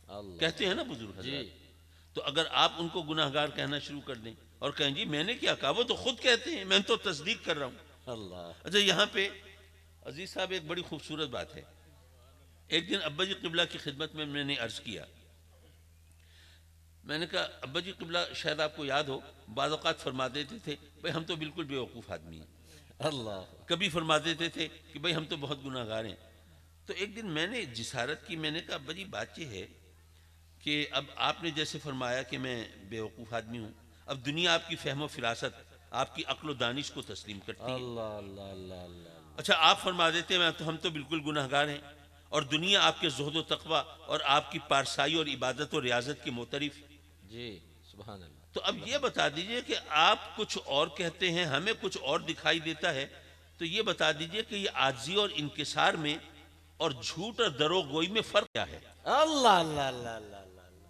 اللہ، کہتے ہیں نا بزرگ جی، حضرات۔ تو اگر آپ ان کو گناہگار کہنا شروع کر دیں اور کہیں جی میں نے کیا کہا، وہ تو خود کہتے ہیں، میں تو تصدیق کر رہا ہوں۔ اللہ، اچھا یہاں پہ عزیز صاحب ایک بڑی خوبصورت بات ہے. ایک دن ابا جی قبلہ کی خدمت میں نے عرض کیا. میں نے کہا ابا جی قبلہ شاید آپ کو یاد ہو بعض اوقات فرما دیتے تھے بھائی ہم تو بالکل بیوقوف آدمی ہیں. اللہ. کبھی فرما دیتے تھے کہ بھئی ہم تو بہت گناہ گار ہیں. تو ایک دن میں نے جسارت کی, میں نے کہا ابا جی بات یہ ہے کہ اب آپ نے جیسے فرمایا کہ میں بیوقوف آدمی ہوں, اب دنیا آپ کی فہم و فراست, آپ کی عقل و دانش کو تسلیم کرتی ہے. اللہ اللہ اللہ اللہ. اچھا آپ فرما دیتے ہیں ہم تو بالکل گناہ گار ہیں, اور دنیا آپ کے زہد و تقوی اور آپ کی پارسائی اور عبادت و ریاضت کی معترف. جی سبحان اللہ. تو اب یہ بتا دیجئے کہ آپ کچھ اور کہتے ہیں, ہمیں کچھ اور دکھائی دیتا ہے, تو یہ بتا دیجئے کہ یہ عاجزی اور انکسار میں اور جھوٹ اور دروغ گوئی میں فرق کیا ہے؟ اللہ اللہ اللہ اللہ اللہ.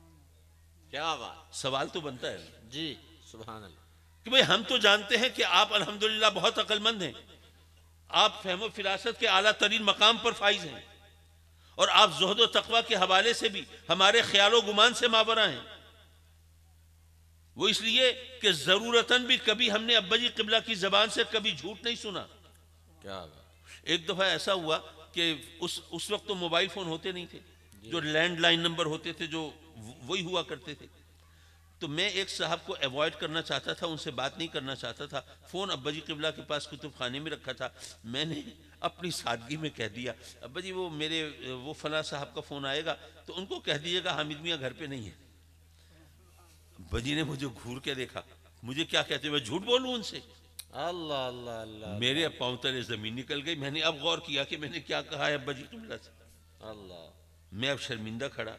کیا بات. سوال تو بنتا ہے جی سبحان اللہ. کہ بھئی ہم تو جانتے ہیں کہ آپ الحمدللہ بہت عقل مند ہیں, آپ فہم و فراست کے اعلیٰ ترین مقام پر فائز ہیں, اور آپ زہد و تقوی کے حوالے سے بھی ہمارے خیال و گمان سے ماورا ہیں. وہ اس لیے کہ ضرورتاً بھی کبھی ہم نے ابا جی قبلہ کی زبان سے کبھی جھوٹ نہیں سنا. کیا بات. ایک دفعہ ایسا ہوا کہ اس وقت تو موبائل فون ہوتے نہیں تھے, جو لینڈ لائن نمبر ہوتے تھے جو وہی ہوا کرتے تھے. تو میں ایک صاحب کو ایوائڈ کرنا چاہتا تھا, ان سے بات نہیں کرنا چاہتا تھا. فون ابا جی قبلہ کے پاس کتب خانے میں رکھا تھا. میں نے اپنی سادگی میں کہہ دیا ابا جی وہ فلاں صاحب کا فون آئے گا تو ان کو کہہ دیجیے گا حامد میاں گھر پہ نہیں ہے. ابا جی نے مجھے گھور کے دیکھا, مجھے کیا کہتے ہیں, میں جھوٹ بولوں ان سے؟ اللہ اللہ اللہ. میرے پاؤں تلے زمین نکل گئی. میں نے اب غور کیا کہ میں نے کیا کہا ہے ابا جی قبلہ سے. اللہ. میں اب شرمندہ کھڑا.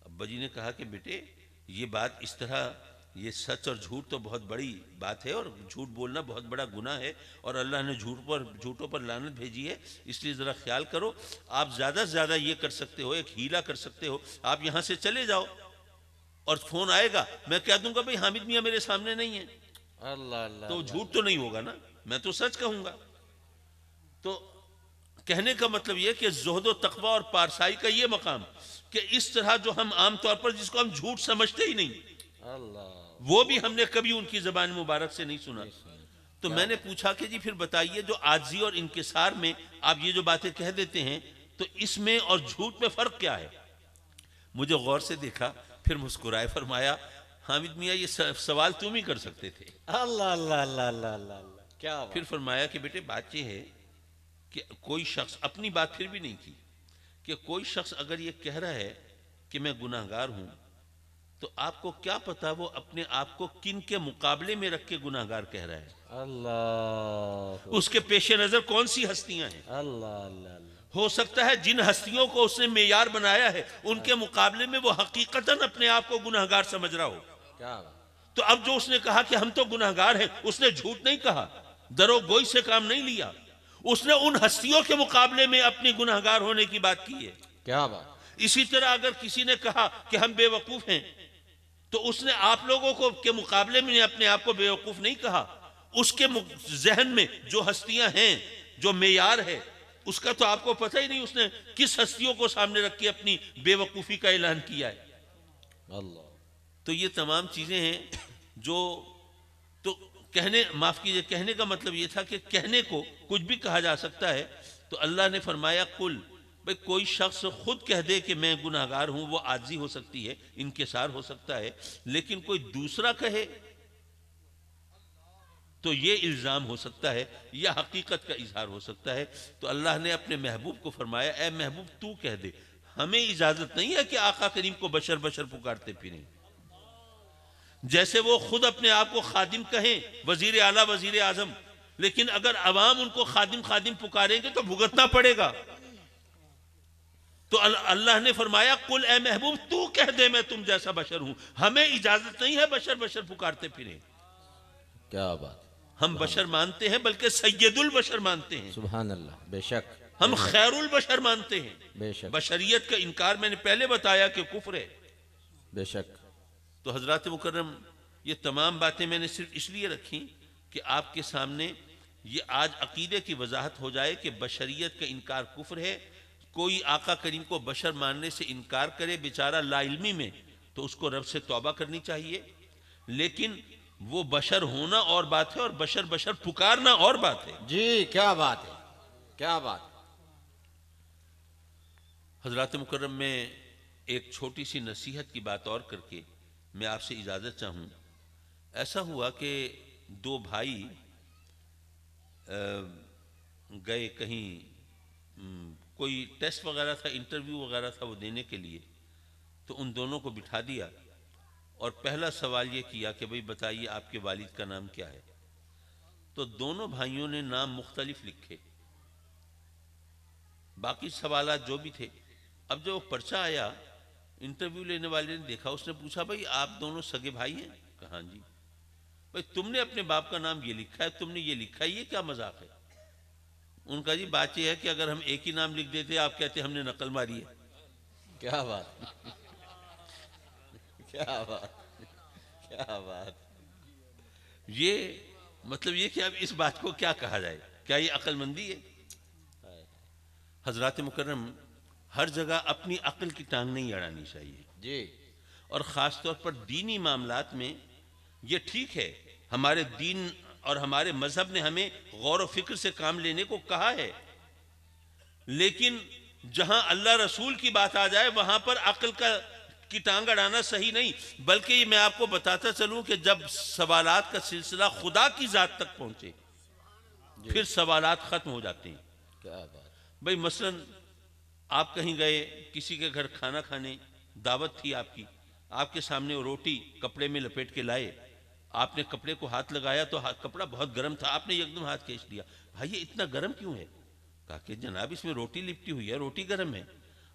ابا جی نے کہا کہ بیٹے یہ بات اس طرح, یہ سچ اور جھوٹ تو بہت بڑی بات ہے, اور جھوٹ بولنا بہت بڑا گناہ ہے, اور اللہ نے جھوٹوں پر لعنت بھیجی ہے, اس لیے ذرا خیال کرو. آپ زیادہ سے زیادہ یہ کر سکتے ہو, ایک ہیلا کر سکتے ہو, آپ یہاں سے چلے جاؤ اور فون آئے گا, میں کہہ دوں گا بھئی حامد میاں میرے سامنے نہیں ہے. اللہ اللہ. تو جھوٹ تو نہیں ہوگا نا, میں تو سچ کہوں گا. تو کہنے کا مطلب یہ کہ زہد و تقوی اور پارسائی کا یہ مقام کہ اس طرح جو ہم عام طور پر جس کو ہم جھوٹ سمجھتے ہی نہیں, اللہ. وہ بھی ہم نے کبھی ان کی زبان مبارک سے نہیں سنا. تو میں نے پوچھا کہ جی پھر بتائیے جو عاجزی اور انکسار میں آپ یہ جو باتیں کہہ دیتے ہیں تو اس میں اور جھوٹ میں فرق کیا ہے؟ مجھے غور سے دیکھا, پھر مسکرائے, فرمایا حامد میاں یہ سوال تم ہی کر سکتے تھے. اللہ اللہ اللہ اللہ اللہ. کیا بات. پھر فرمایا کہ بیٹے بات یہ ہے کہ کوئی شخص, اپنی بات پھر بھی نہیں کی, کہ کوئی شخص اگر یہ کہہ رہا ہے کہ میں گناہ گار ہوں تو آپ کو کیا پتا وہ اپنے آپ کو کن کے مقابلے میں رکھ کے گناہ گار کہہ رہا ہے, اللہ. اس کے پیش نظر کون سی ہستیاں ہیں. اللہ اللہ اللہ. ہو سکتا ہے جن ہستیوں کو اس نے معیار بنایا ہے ان کے مقابلے میں وہ حقیقتاً اپنے آپ کو گناہ گار سمجھ رہا ہو. کیا بات. تو اب جو اس نے کہا کہ ہم تو گناہ گار ہیں, اس نے جھوٹ نہیں کہا, دروغ گوئی سے کام نہیں لیا, اس نے ان ہستیوں کے مقابلے میں اپنی گناہ گار ہونے کی بات کی ہے. کیا بات. اسی طرح اگر کسی نے کہا کہ ہم بے وقوف ہیں تو اس نے آپ لوگوں کو کے مقابلے میں اپنے آپ کو بے وقوف نہیں کہا, اس کے ذہن میں جو ہستیاں ہیں, جو معیار ہے, اس کا تو آپ کو پتہ ہی نہیں اس نے کس ہستیوں کو سامنے رکھ کے اپنی بے وقوفی کا اعلان کیا ہے. اللہ. تو یہ تمام چیزیں ہیں جو تو کہنے, معاف کیجئے, کہنے کا مطلب یہ تھا کہ کہنے کو کچھ بھی کہا جا سکتا ہے. تو اللہ نے فرمایا قل, بھئی کوئی شخص خود کہہ دے کہ میں گناہ گار ہوں, وہ عاجزی ہو سکتی ہے, انکسار ہو سکتا ہے, لیکن کوئی دوسرا کہے تو یہ الزام ہو سکتا ہے یا حقیقت کا اظہار ہو سکتا ہے. تو اللہ نے اپنے محبوب کو فرمایا اے محبوب تو کہہ دے, ہمیں اجازت نہیں ہے کہ آقا کریم کو بشر بشر پکارتے پھریں. جیسے وہ خود اپنے آپ کو خادم کہیں, وزیر اعلیٰ, وزیر اعظم, لیکن اگر عوام ان کو خادم خادم پکاریں گے تو بھگتنا پڑے گا. تو اللہ نے فرمایا قل اے محبوب تو کہہ دے میں تم جیسا بشر ہوں, ہمیں اجازت نہیں ہے بشر بشر پکارتے پھریں. کیا بات. ہم بشر مانتے ہیں بلکہ سید البشر مانتے ہیں, سبحان اللہ. بے شک. ہم خیر البشر مانتے ہیں. بے شک. بشریت کا انکار میں نے پہلے بتایا کہ کفر ہے. بے شک. تو حضرات مکرم یہ تمام باتیں میں نے صرف اس لیے رکھی کہ آپ کے سامنے یہ آج عقیدے کی وضاحت ہو جائے کہ بشریت کا انکار کفر ہے. کوئی آقا کریم کو بشر ماننے سے انکار کرے بیچارہ لا علمی میں, تو اس کو رب سے توبہ کرنی چاہیے. لیکن وہ بشر ہونا اور بات ہے اور بشر بشر پکارنا اور بات ہے. جی کیا بات ہے. کیا بات. حضرات مکرم میں ایک چھوٹی سی نصیحت کی بات اور کر کے میں آپ سے اجازت چاہوں. ایسا ہوا کہ دو بھائی گئے کہیں کوئی ٹیسٹ وغیرہ تھا، انٹرویو وغیرہ تھا وہ دینے کے لیے. تو ان دونوں کو بٹھا دیا اور پہلا سوال یہ کیا کہ بھئی بتائیے آپ کے والد کا نام کیا ہے. تو دونوں بھائیوں نے نام مختلف لکھے، باقی سوالات جو بھی تھے. اب جب وہ پرچہ آیا انٹرویو لینے والے نے دیکھا، اس نے پوچھا بھئی آپ دونوں سگے بھائی ہیں؟ کہا ہاں جی. بھئی تم نے اپنے باپ کا نام یہ لکھا ہے، تم نے یہ لکھا ہے، یہ کیا مذاق ہے؟ ان کا جی بات یہ ہے کہ اگر ہم ایک ہی نام لکھ دیتے آپ کہتے ہم نے نقل ماری ہے. کیا بات. کیا بات. کیا بات. یہ مطلب یہ کہ اب اس بات کو کیا کہا جائے؟ کیا یہ عقل مندی ہے؟ حضرات مکرم، ہر جگہ اپنی عقل کی ٹانگ نہیں اڑانی چاہیے. جی. اور خاص طور پر دینی معاملات میں یہ ٹھیک ہے، ہمارے دین اور ہمارے مذہب نے ہمیں غور و فکر سے کام لینے کو کہا ہے، لیکن جہاں اللہ رسول کی بات آ جائے وہاں پر عقل کی ٹانگ اڑانا صحیح نہیں. بلکہ یہ میں آپ کو بتاتا چلوں کہ جب سوالات کا سلسلہ خدا کی ذات تک پہنچے پھر سوالات ختم ہو جاتے ہیں. کیا بات. بھئی مثلا آپ کہیں گئے کسی کے گھر کھانا کھانے، دعوت تھی آپ کی، آپ کے سامنے وہ روٹی کپڑے میں لپیٹ کے لائے، آپ نے کپڑے کو ہاتھ لگایا تو کپڑا بہت گرم تھا، آپ نے ایک دم ہاتھ کھینچ دیا. بھائی یہ اتنا گرم کیوں ہے؟ کہا کہ جناب اس میں روٹی لپٹی ہوئی ہے، روٹی گرم ہے.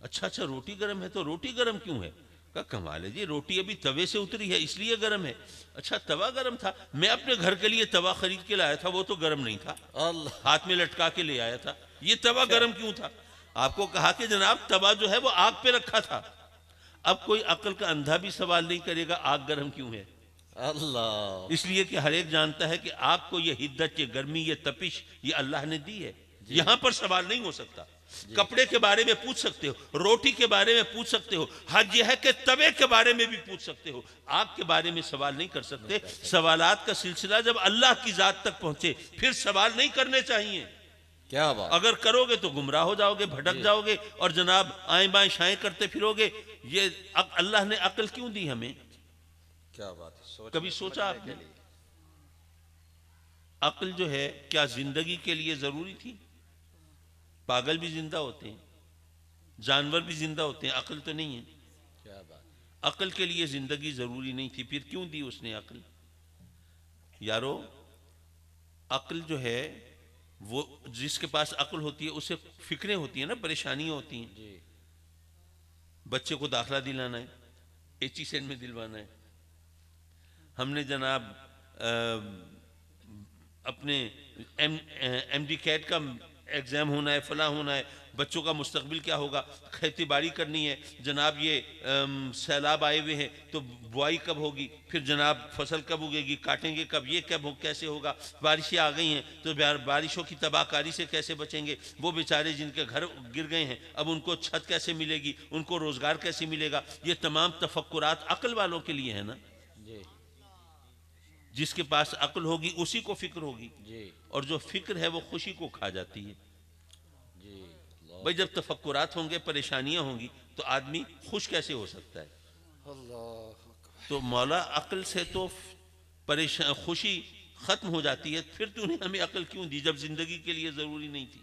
اچھا روٹی گرم ہے تو روٹی گرم کیوں ہے؟ کہا کمال ہے جی، روٹی ابھی توے سے اتری ہے اس لیے گرم ہے. اچھا توا گرم تھا؟ میں اپنے گھر کے لیے توا خرید کے لایا تھا، وہ تو گرم نہیں تھا، اللہ. ہاتھ میں لٹکا کے لے آیا تھا، یہ توا گرم کیوں تھا؟ آپ کو کہا کہ جناب توا جو ہے وہ آگ پہ رکھا تھا. اب کوئی عقل کا اندھا بھی سوال نہیں کرے گا آگ گرم کیوں ہے. اللہ. اس لیے کہ ہر ایک جانتا ہے کہ آگ کو یہ حدت، یہ گرمی، یہ تپش یہ اللہ نے دی ہے. یہاں پر سوال نہیں ہو سکتا. کپڑے کے بارے میں پوچھ سکتے ہو، روٹی کے بارے میں پوچھ سکتے ہو، حج یہ ہے کہ توے کے بارے میں بھی پوچھ سکتے ہو، آگ کے بارے میں سوال نہیں کر سکتے. سوالات کا سلسلہ جب اللہ کی ذات تک پہنچے پھر سوال نہیں کرنے چاہیے. کیا بات. اگر کرو گے تو گمراہ ہو جاؤ گے، بھٹک جاؤ گے اور جناب آئیں بائیں شائیں کرتے پھرو گے. یہ اللہ نے عقل کیوں دی ہمیں؟ کیا بات. کبھی سوچا آپ نے؟ عقل جو ہے کیا زندگی کے لیے ضروری تھی؟ پاگل بھی زندہ ہوتے ہیں، جانور بھی زندہ ہوتے ہیں، عقل تو نہیں ہے. کیا بات. عقل کے لیے زندگی ضروری نہیں تھی، پھر کیوں دی اس نے عقل؟ یارو عقل جو ہے وہ جس کے پاس عقل ہوتی ہے اسے فکریں ہوتی ہیں نا، پریشانیاں ہوتی ہیں. جی. بچے کو داخلہ دلانا ہے، ایچ ای سین میں دلوانا ہے. ہم نے جناب اپنے ایم ڈی کیٹ کا ایگزام ہونا ہے، فلاں ہونا ہے، بچوں کا مستقبل کیا ہوگا، کھیتی باڑی کرنی ہے، جناب یہ سیلاب آئے ہوئے ہیں تو بوائی کب ہوگی، پھر جناب فصل کب اگے گی، کاٹیں گے کب، یہ کب کیسے ہوگا، بارشیں آ گئی ہیں تو بارشوں کی تباہ کاری سے کیسے بچیں گے، وہ بیچارے جن کے گھر گر گئے ہیں اب ان کو چھت کیسے ملے گی، ان کو روزگار کیسے ملے گا. یہ تمام تفکرات عقل والوں کے لیے ہیں نا. جی. جس کے پاس عقل ہوگی اسی کو فکر ہوگی، جی. اور جو فکر ہے وہ خوشی کو کھا جاتی ہے. جی. بھئی جب تفکرات ہوں گے، پریشانیاں ہوں گی تو آدمی خوش کیسے ہو سکتا ہے؟ اللہ. تو مولا عقل سے تو خوشی ختم ہو جاتی ہے. پھر تو نے ہمیں عقل کیوں دی جب زندگی کے لیے ضروری نہیں تھی؟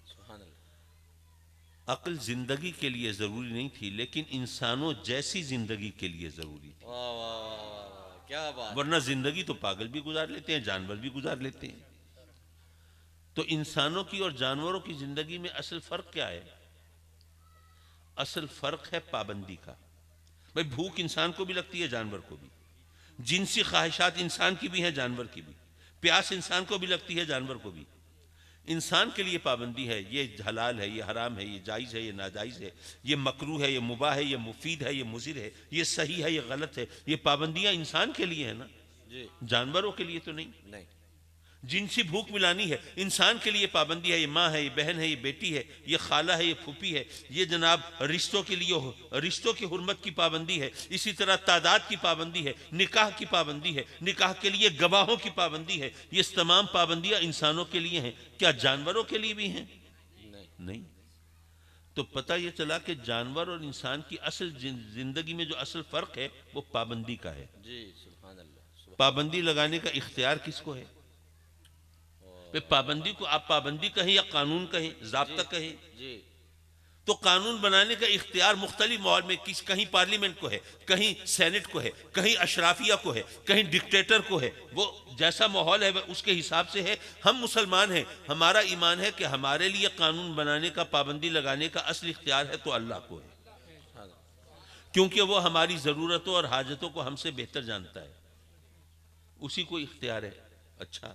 سبحان اللہ. عقل زندگی کے لیے ضروری نہیں تھی لیکن انسانوں جیسی زندگی کے لیے ضروری تھی. واہ واہ واہ واہ. کیا بات. ورنہ زندگی تو پاگل بھی گزار لیتے ہیں، جانور بھی گزار لیتے ہیں. تو انسانوں کی اور جانوروں کی زندگی میں اصل فرق کیا ہے؟ اصل فرق ہے پابندی کا. بھئی بھوک انسان کو بھی لگتی ہے، جانور کو بھی. جنسی خواہشات انسان کی بھی ہیں، جانور کی بھی. پیاس انسان کو بھی لگتی ہے، جانور کو بھی. انسان کے لیے پابندی ہے، یہ حلال ہے، یہ حرام ہے، یہ جائز ہے، یہ ناجائز ہے، یہ مکروہ ہے، یہ مباح ہے، یہ مفید ہے، یہ مضر ہے، یہ صحیح ہے، یہ غلط ہے. یہ پابندیاں انسان کے لیے ہیں نا، جی. جانوروں کے لیے تو نہیں. نہیں. جنسی بھوک ملانی ہے، انسان کے لیے پابندی ہے، یہ ماں ہے، یہ بہن ہے، یہ بیٹی ہے، یہ خالہ ہے، یہ پھوپھی ہے، یہ جناب رشتوں کے لیے رشتوں کی حرمت کی پابندی ہے، اسی طرح تعداد کی پابندی ہے، نکاح کی پابندی ہے، نکاح کے لیے گواہوں کی پابندی ہے، یہ تمام پابندیاں انسانوں کے لیے ہیں، کیا جانوروں کے لیے بھی ہیں؟ نہیں۔ تو پتہ یہ چلا کہ جانور اور انسان کی اصل زندگی میں جو اصل فرق ہے وہ پابندی کا ہے۔ جی سبحان اللہ، پابندی لگانے کا اختیار کس کو ہے؟ پابندی کو آپ پابندی کہیں یا قانون کہیں، ضابطہ کہیں، جی تو قانون بنانے کا اختیار مختلف ماحول میں کہیں پارلیمنٹ کو ہے، کہیں سینٹ کو ہے، کہیں اشرافیہ کو ہے، کہیں ڈکٹیٹر کو ہے، وہ جیسا ماحول ہے اس کے حساب سے ہے۔ ہم مسلمان ہیں، ہمارا ایمان ہے کہ ہمارے لیے قانون بنانے کا، پابندی لگانے کا اصل اختیار ہے تو اللہ کو ہے، کیونکہ وہ ہماری ضرورتوں اور حاجتوں کو ہم سے بہتر جانتا ہے، اسی کو اختیار ہے۔ اچھا،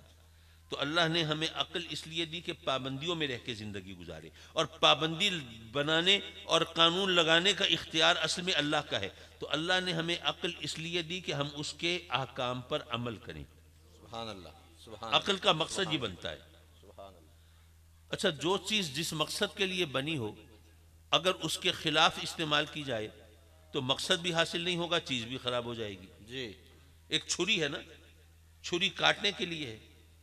تو اللہ نے ہمیں عقل اس لیے دی کہ پابندیوں میں رہ کے زندگی گزارے، اور پابندی بنانے اور قانون لگانے کا اختیار اصل میں اللہ کا ہے، تو اللہ نے ہمیں عقل اس لیے دی کہ ہم اس کے احکام پر عمل کریں۔ سبحان اللہ، سبحان عقل کا مقصد یہ بنتا ہے۔ سبحان اللہ، اچھا، جو چیز جس مقصد کے لیے بنی ہو اگر اس کے خلاف استعمال کی جائے تو مقصد بھی حاصل نہیں ہوگا، چیز بھی خراب ہو جائے گی۔ جی ایک چھری ہے نا، چھری کاٹنے کے لیے ہے،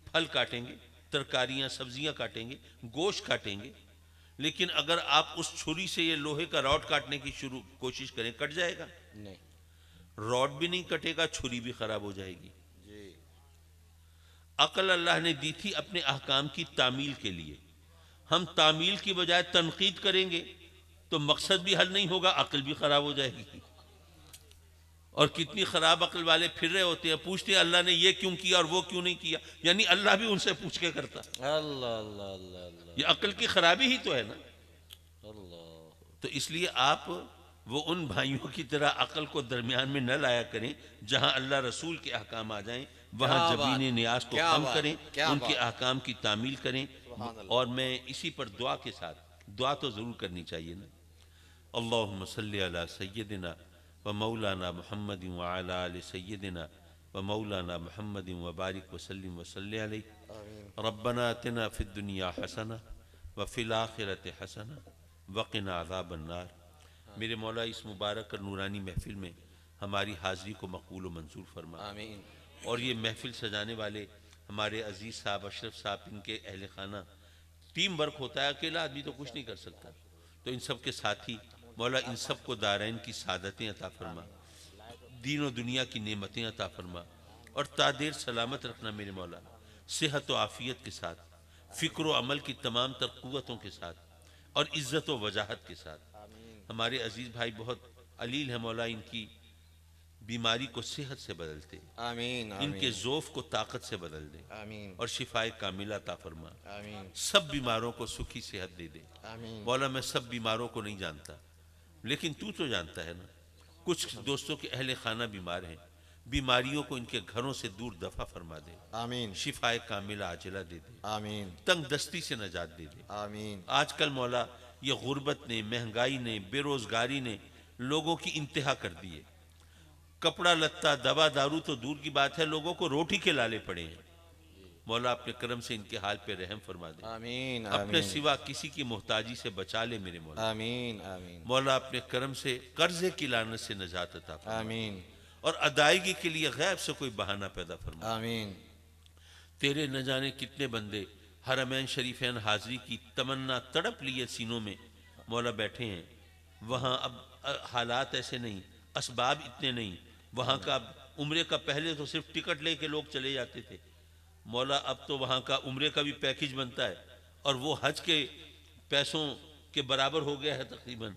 پھل کاٹیں گے، ترکاریاں سبزیاں کاٹیں گے، گوشت کاٹیں گے، لیکن اگر آپ اس چھری سے یہ لوہے کا راڈ کاٹنے کی کوشش کریں، کٹ جائے گا؟ نہیں، راڈ بھی نہیں کٹے گا، چھری بھی خراب ہو جائے گی۔ جی عقل اللہ نے دی تھی اپنے احکام کی تعمیل کے لیے، ہم تعمیل کی بجائے تنقید کریں گے تو مقصد بھی حل نہیں ہوگا، عقل بھی خراب ہو جائے گی۔ اور کتنی خراب عقل والے پھر رہے ہوتے ہیں، پوچھتے ہیں اللہ نے یہ کیوں کیا اور وہ کیوں نہیں کیا، یعنی اللہ بھی ان سے پوچھ کے کرتا۔ اللہ اللہ اللہ اللہ یہ عقل کی خرابی ہی تو ہے نا۔ اللہ، تو اس لیے آپ وہ ان بھائیوں کی طرح عقل کو درمیان میں نہ لایا کریں، جہاں اللہ رسول کے احکام آ جائیں وہاں کیا جبین بات، نیاز کو کیا کم بات، کریں، کیا ان بات۔ کے احکام کی تعمیل کریں۔ سبحان اللہ۔ اور میں اسی پر دعا کے ساتھ، دعا تو ضرور کرنی چاہیے نا، اللہم صلی علی سیدنا و مولانا محمد وعلی آل سیدنا و مولانا محمد وبارک وسلم وصلی علیہ، ربنا آتنا فی الدنیا حسنہ وفی الآخرۃ حسنہ وقنا عذاب النار۔ میرے مولا اس مبارک اور نورانی محفل میں ہماری حاضری کو مقبول و منظور فرما، آمین، اور یہ محفل سجانے والے ہمارے عزیز صاحب اشرف صاحب، ان کے اہل خانہ، ٹیم ورک ہوتا ہے، اکیلا آدمی تو کچھ نہیں کر سکتا، تو ان سب کے ساتھی مولا ان سب کو دارین کی سعادتیں عطا فرما، دین و دنیا کی نعمتیں عطا فرما، اور تا دیر سلامت رکھنا میرے مولا، صحت و عافیت کے ساتھ، فکر و عمل کی تمام تر قوتوں کے ساتھ، اور عزت و وجاہت کے ساتھ۔ ہمارے عزیز بھائی بہت علیل ہیں مولا، ان کی بیماری کو صحت سے بدلتے، آمین، ان کے آمین، ذوف کو طاقت سے بدل دے، آمین، اور شفائے کاملہ عطا فرما، آمین، سب بیماروں کو سکھی صحت دے دے۔ آمین، مولا میں سب بیماروں کو نہیں جانتا، لیکن تو جانتا ہے نا، کچھ دوستوں کے اہل خانہ بیمار ہیں، بیماریوں کو ان کے گھروں سے دور دفع فرما دے، آمین، شفائے کاملہ عاجلہ دے دے، آمین، تنگ دستی سے نجات دے دے۔ آمین، آج کل مولا یہ غربت نے، مہنگائی نے، بے روزگاری نے لوگوں کی انتہا کر دی ہے، کپڑا لتا، دوا دارو تو دور کی بات ہے، لوگوں کو روٹی کے لالے پڑے ہیں۔ مولا اپنے کرم سے ان کے حال پہ رحم فرما دے، آمین، اپنے آمین، سوا کسی کی محتاجی سے بچا لے میرے مولا، آمین، آمین، مولا اپنے کرم سے قرضے کی لعنت سے نجات عطا فرما، آمین، اور ادائیگی کے لیے غیب سے کوئی بہانہ پیدا فرما۔ آمین، تیرے نہ جانے کتنے بندے حرمین شریفین حاضری کی تمنا تڑپ لیے سینوں میں مولا بیٹھے ہیں، وہاں اب حالات ایسے نہیں، اسباب اتنے نہیں، وہاں کا عمرے کا پہلے تو صرف ٹکٹ لے کے لوگ چلے جاتے تھے، مولا اب تو وہاں کا عمرے کا بھی پیکج بنتا ہے، اور وہ حج کے پیسوں کے برابر ہو گیا ہے تقریباً۔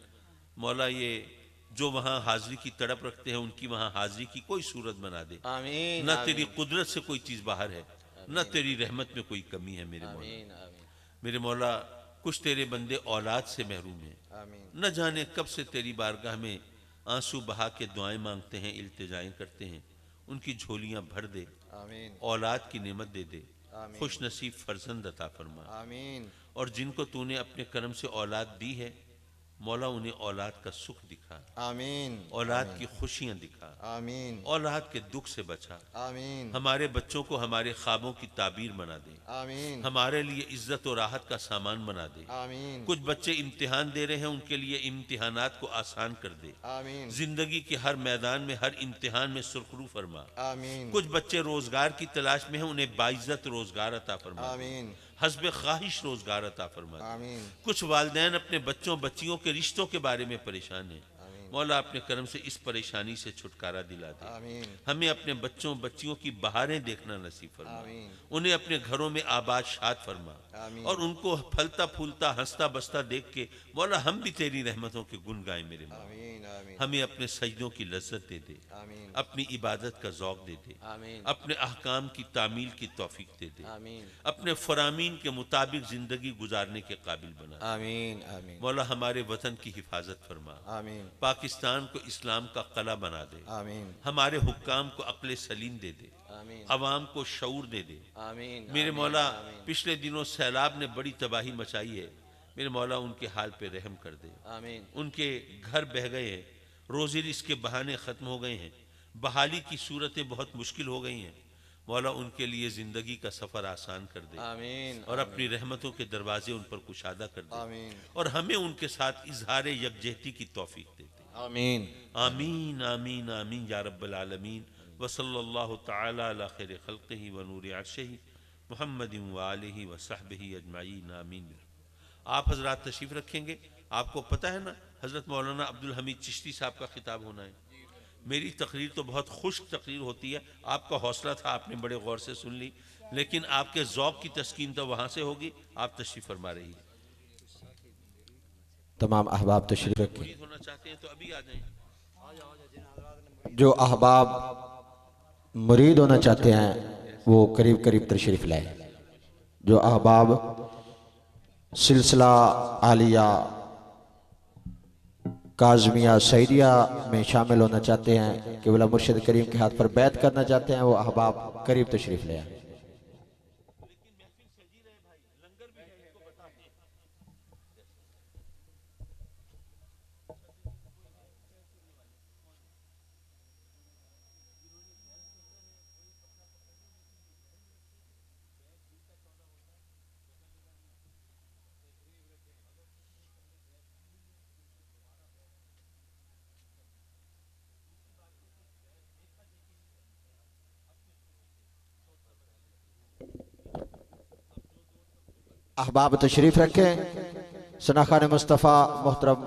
مولا یہ جو وہاں حاضری کی تڑپ رکھتے ہیں ان کی وہاں حاضری کی کوئی صورت بنا دے، آمین، نہ تیری قدرت سے کوئی چیز باہر ہے، نہ تیری رحمت میں کوئی کمی ہے میرے مولا۔ آمین، آمین، میرے مولا کچھ تیرے بندے اولاد سے محروم ہیں، آمین، نہ جانے کب سے تیری بارگاہ میں آنسو بہا کے دعائیں مانگتے ہیں، التجائیں کرتے ہیں، ان کی جھولیاں بھر دے، آمین، اولاد کی نعمت دے دے، آمین، خوش نصیب فرزند عطا فرما، آمین، اور جن کو تو نے اپنے کرم سے اولاد دی ہے مولا انہیں اولاد کا سکھ دکھا، آمین اولاد کی خوشیاں دکھا، آمین اولاد کے دکھ سے بچا، آمین ہمارے بچوں کو ہمارے خوابوں کی تعبیر بنا دے، آمین ہمارے لیے عزت و راحت کا سامان بنا دے۔ آمین کچھ بچے امتحان دے رہے ہیں، ان کے لیے امتحانات کو آسان کر دے، آمین زندگی کے ہر میدان میں ہر امتحان میں سرخرو فرما۔ آمین کچھ بچے روزگار کی تلاش میں ہیں، انہیں باعزت روزگار عطا فرما دے، آمین حسب خواہش روزگار عطا فرما دے۔ آمین کچھ والدین اپنے بچوں بچیوں کے رشتوں کے بارے میں پریشان ہیں، آمین مولا اپنے کرم سے اس پریشانی سے چھٹکارا دلا دے۔ آمین ہمیں اپنے بچوں بچیوں کی بہاریں دیکھنا نصیب فرما، آمین انہیں اپنے گھروں میں آباد شاد فرما، آمین اور ان کو پھلتا پھولتا ہنستا بستا دیکھ کے مولا ہم بھی تیری رحمتوں کے گن گائیں میرے مولا۔ آمین آمین ہمیں اپنے سجدوں کی لذت دے دے، آمین اپنی عبادت کا ذوق دے دے، آمین اپنے احکام کی تعمیل کی توفیق دے دے، آمین اپنے فرامین کے مطابق زندگی گزارنے کے قابل بنا دے۔ آمین آمین مولا ہمارے وطن کی حفاظت فرما، آمین پاکستان کو اسلام کا قلعہ بنا دے، آمین ہمارے حکام کو عقل سلیم دے دے، آمین عوام کو شعور دے دے۔ آمین میرے آمین مولا آمین پچھلے دنوں سیلاب نے بڑی تباہی مچائی ہے، میرے مولا ان کے حال پہ رحم کر دے۔ آمین ان کے گھر بہہ گئے ہیں، روزی رزق کے بہانے ختم ہو گئے ہیں، بحالی کی صورتیں بہت مشکل ہو گئی ہیں، مولا ان کے لیے زندگی کا سفر آسان کر دے، آمین اور اپنی رحمتوں کے دروازے ان پر کشادہ کر دے، آمین اور ہمیں ان کے ساتھ اظہار یکجہتی کی توفیق دے دے۔ آمین آمین آمین آمین یا رب العالمین، وصلی اللہ تعالی علی خیر خلقہ ونور عرشہ محمد وآلہ وصحبہ اجمعین آمین۔ آپ حضرات تشریف رکھیں گے، آپ کو پتہ ہے نا حضرت مولانا عبدالحمید چشتی صاحب کا خطاب ہونا ہے۔ میری تقریر تو بہت خشک تقریر ہوتی ہے، آپ کا حوصلہ تھا آپ نے بڑے غور سے سن لی، لیکن آپ کے ذوق کی تسکین تو وہاں سے ہوگی۔ آپ تشریف فرما رہی ہیں، تمام احباب تشریف رکھیں۔ مرید ہونا چاہتے ہیں تو ابھی آ جائیں۔ جو احباب مرید ہونا چاہتے ہیں وہ قریب قریب تشریف لائیں۔ جو احباب سلسلہ عالیہ کاظمیہ سعیدیہ میں شامل ہونا چاہتے ہیں، قبلہ مرشد کریم کے ہاتھ پر بیعت کرنا چاہتے ہیں، وہ احباب قریب تشریف لائیں۔ احباب تشریف رکھیں، ثنا خان مصطفیٰ محترم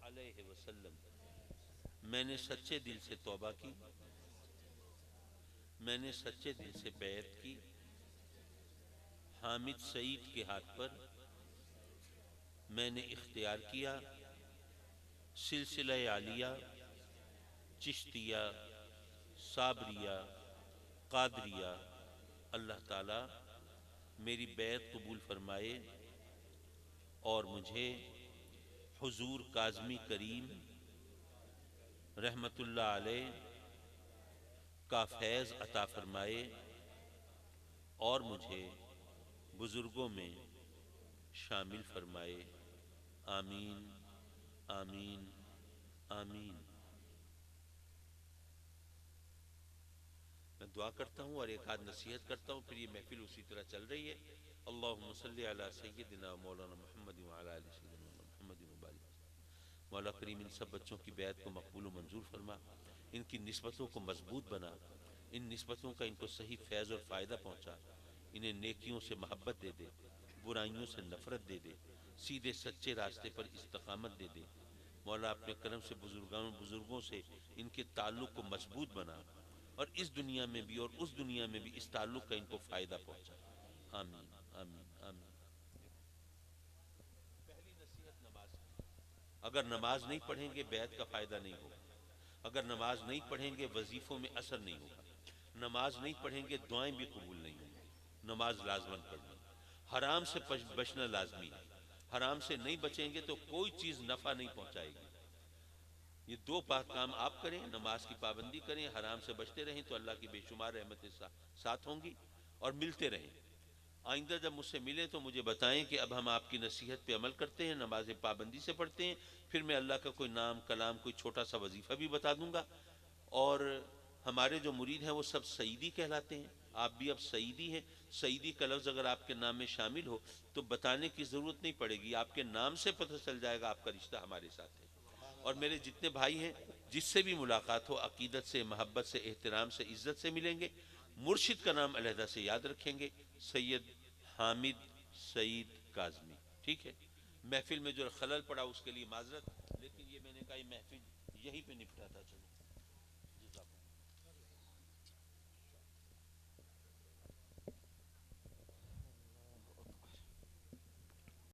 علیہ وسلم۔ میں نے سچے دل سے توبہ کی، میں نے سچے دل سے بیعت کی، حامد سعید کے ہاتھ پر میں نے اختیار کیا سلسلہ عالیہ چشتیہ صابریہ قادریہ۔ اللہ تعالیٰ میری بیعت قبول فرمائے اور مجھے حضور کاظمی کریم رحمت اللہ علیہ کا فیض عطا فرمائے، اور مجھے بزرگوں میں شامل فرمائے۔ آمین آمین آمین۔ میں دعا کرتا ہوں اور ایک آدھ نصیحت کرتا ہوں، پھر یہ محفل اسی طرح چل رہی ہے۔ اللہم صلی علی سیدنا مولانا محمد وعلی آل سیدنا محمد وبارک۔ مولا کریم ان سب بچوں کی بیعت کو مقبول و منظور فرما، ان کی نسبتوں کو مضبوط بنا، ان نسبتوں کا ان کو صحیح فیض اور فائدہ پہنچا، انہیں نیکیوں سے محبت دے دے، برائیوں سے نفرت دے دے، سیدھے سچے راستے پر استقامت دے دے۔ مولا اپنے کرم سے بزرگوں سے ان کے تعلق کو مضبوط بنا، اور اس دنیا میں بھی اور اس دنیا میں بھی اس تعلق کا ان کو فائدہ پہنچا۔ آمین آمین آمین۔ پہلی نصیحت نماز کی، اگر نماز نہیں پڑھیں گے بیعت کا فائدہ نہیں ہوگا، اگر نماز نہیں پڑھیں گے وظیفوں میں اثر نہیں ہوگا، نماز نہیں پڑھیں گے دعائیں بھی قبول نہیں ہوں گی۔ نماز لازماً پڑھنا، حرام سے بچنا لازمی ہے، حرام سے نہیں بچیں گے تو کوئی چیز نفع نہیں پہنچائے گی۔ یہ دو پاک کام آپ کریں، نماز کی پابندی کریں، حرام سے بچتے رہیں تو اللہ کی بے شمار رحمتیں ساتھ ہوں گی، اور ملتے رہیں۔ آئندہ جب مجھ سے ملیں تو مجھے بتائیں کہ اب ہم آپ کی نصیحت پہ عمل کرتے ہیں، نماز پابندی سے پڑھتے ہیں، پھر میں اللہ کا کوئی نام کلام کوئی چھوٹا سا وظیفہ بھی بتا دوں گا۔ اور ہمارے جو مرید ہیں وہ سب سعیدی کہلاتے ہیں، آپ بھی اب سعیدی ہیں۔ سعیدی کا لفظ اگر آپ کے نام میں شامل ہو تو بتانے کی ضرورت نہیں پڑے گی، آپ کے نام سے پتہ چل جائے گا آپ کا رشتہ ہمارے ساتھ ہے۔ اور میرے جتنے بھائی ہیں جس سے بھی ملاقات ہو، عقیدت سے، محبت سے، احترام سے، عزت سے ملیں گے، مرشد کا نام علیحدہ سے یاد رکھیں گے، سید حامد سعید کاظمی، ٹھیک ہے؟ محفل میں جو خلل پڑا اس کے لیے معذرت، لیکن یہ میں نے کہا یہ محفل یہیں پہ نپٹا تھا، چلو۔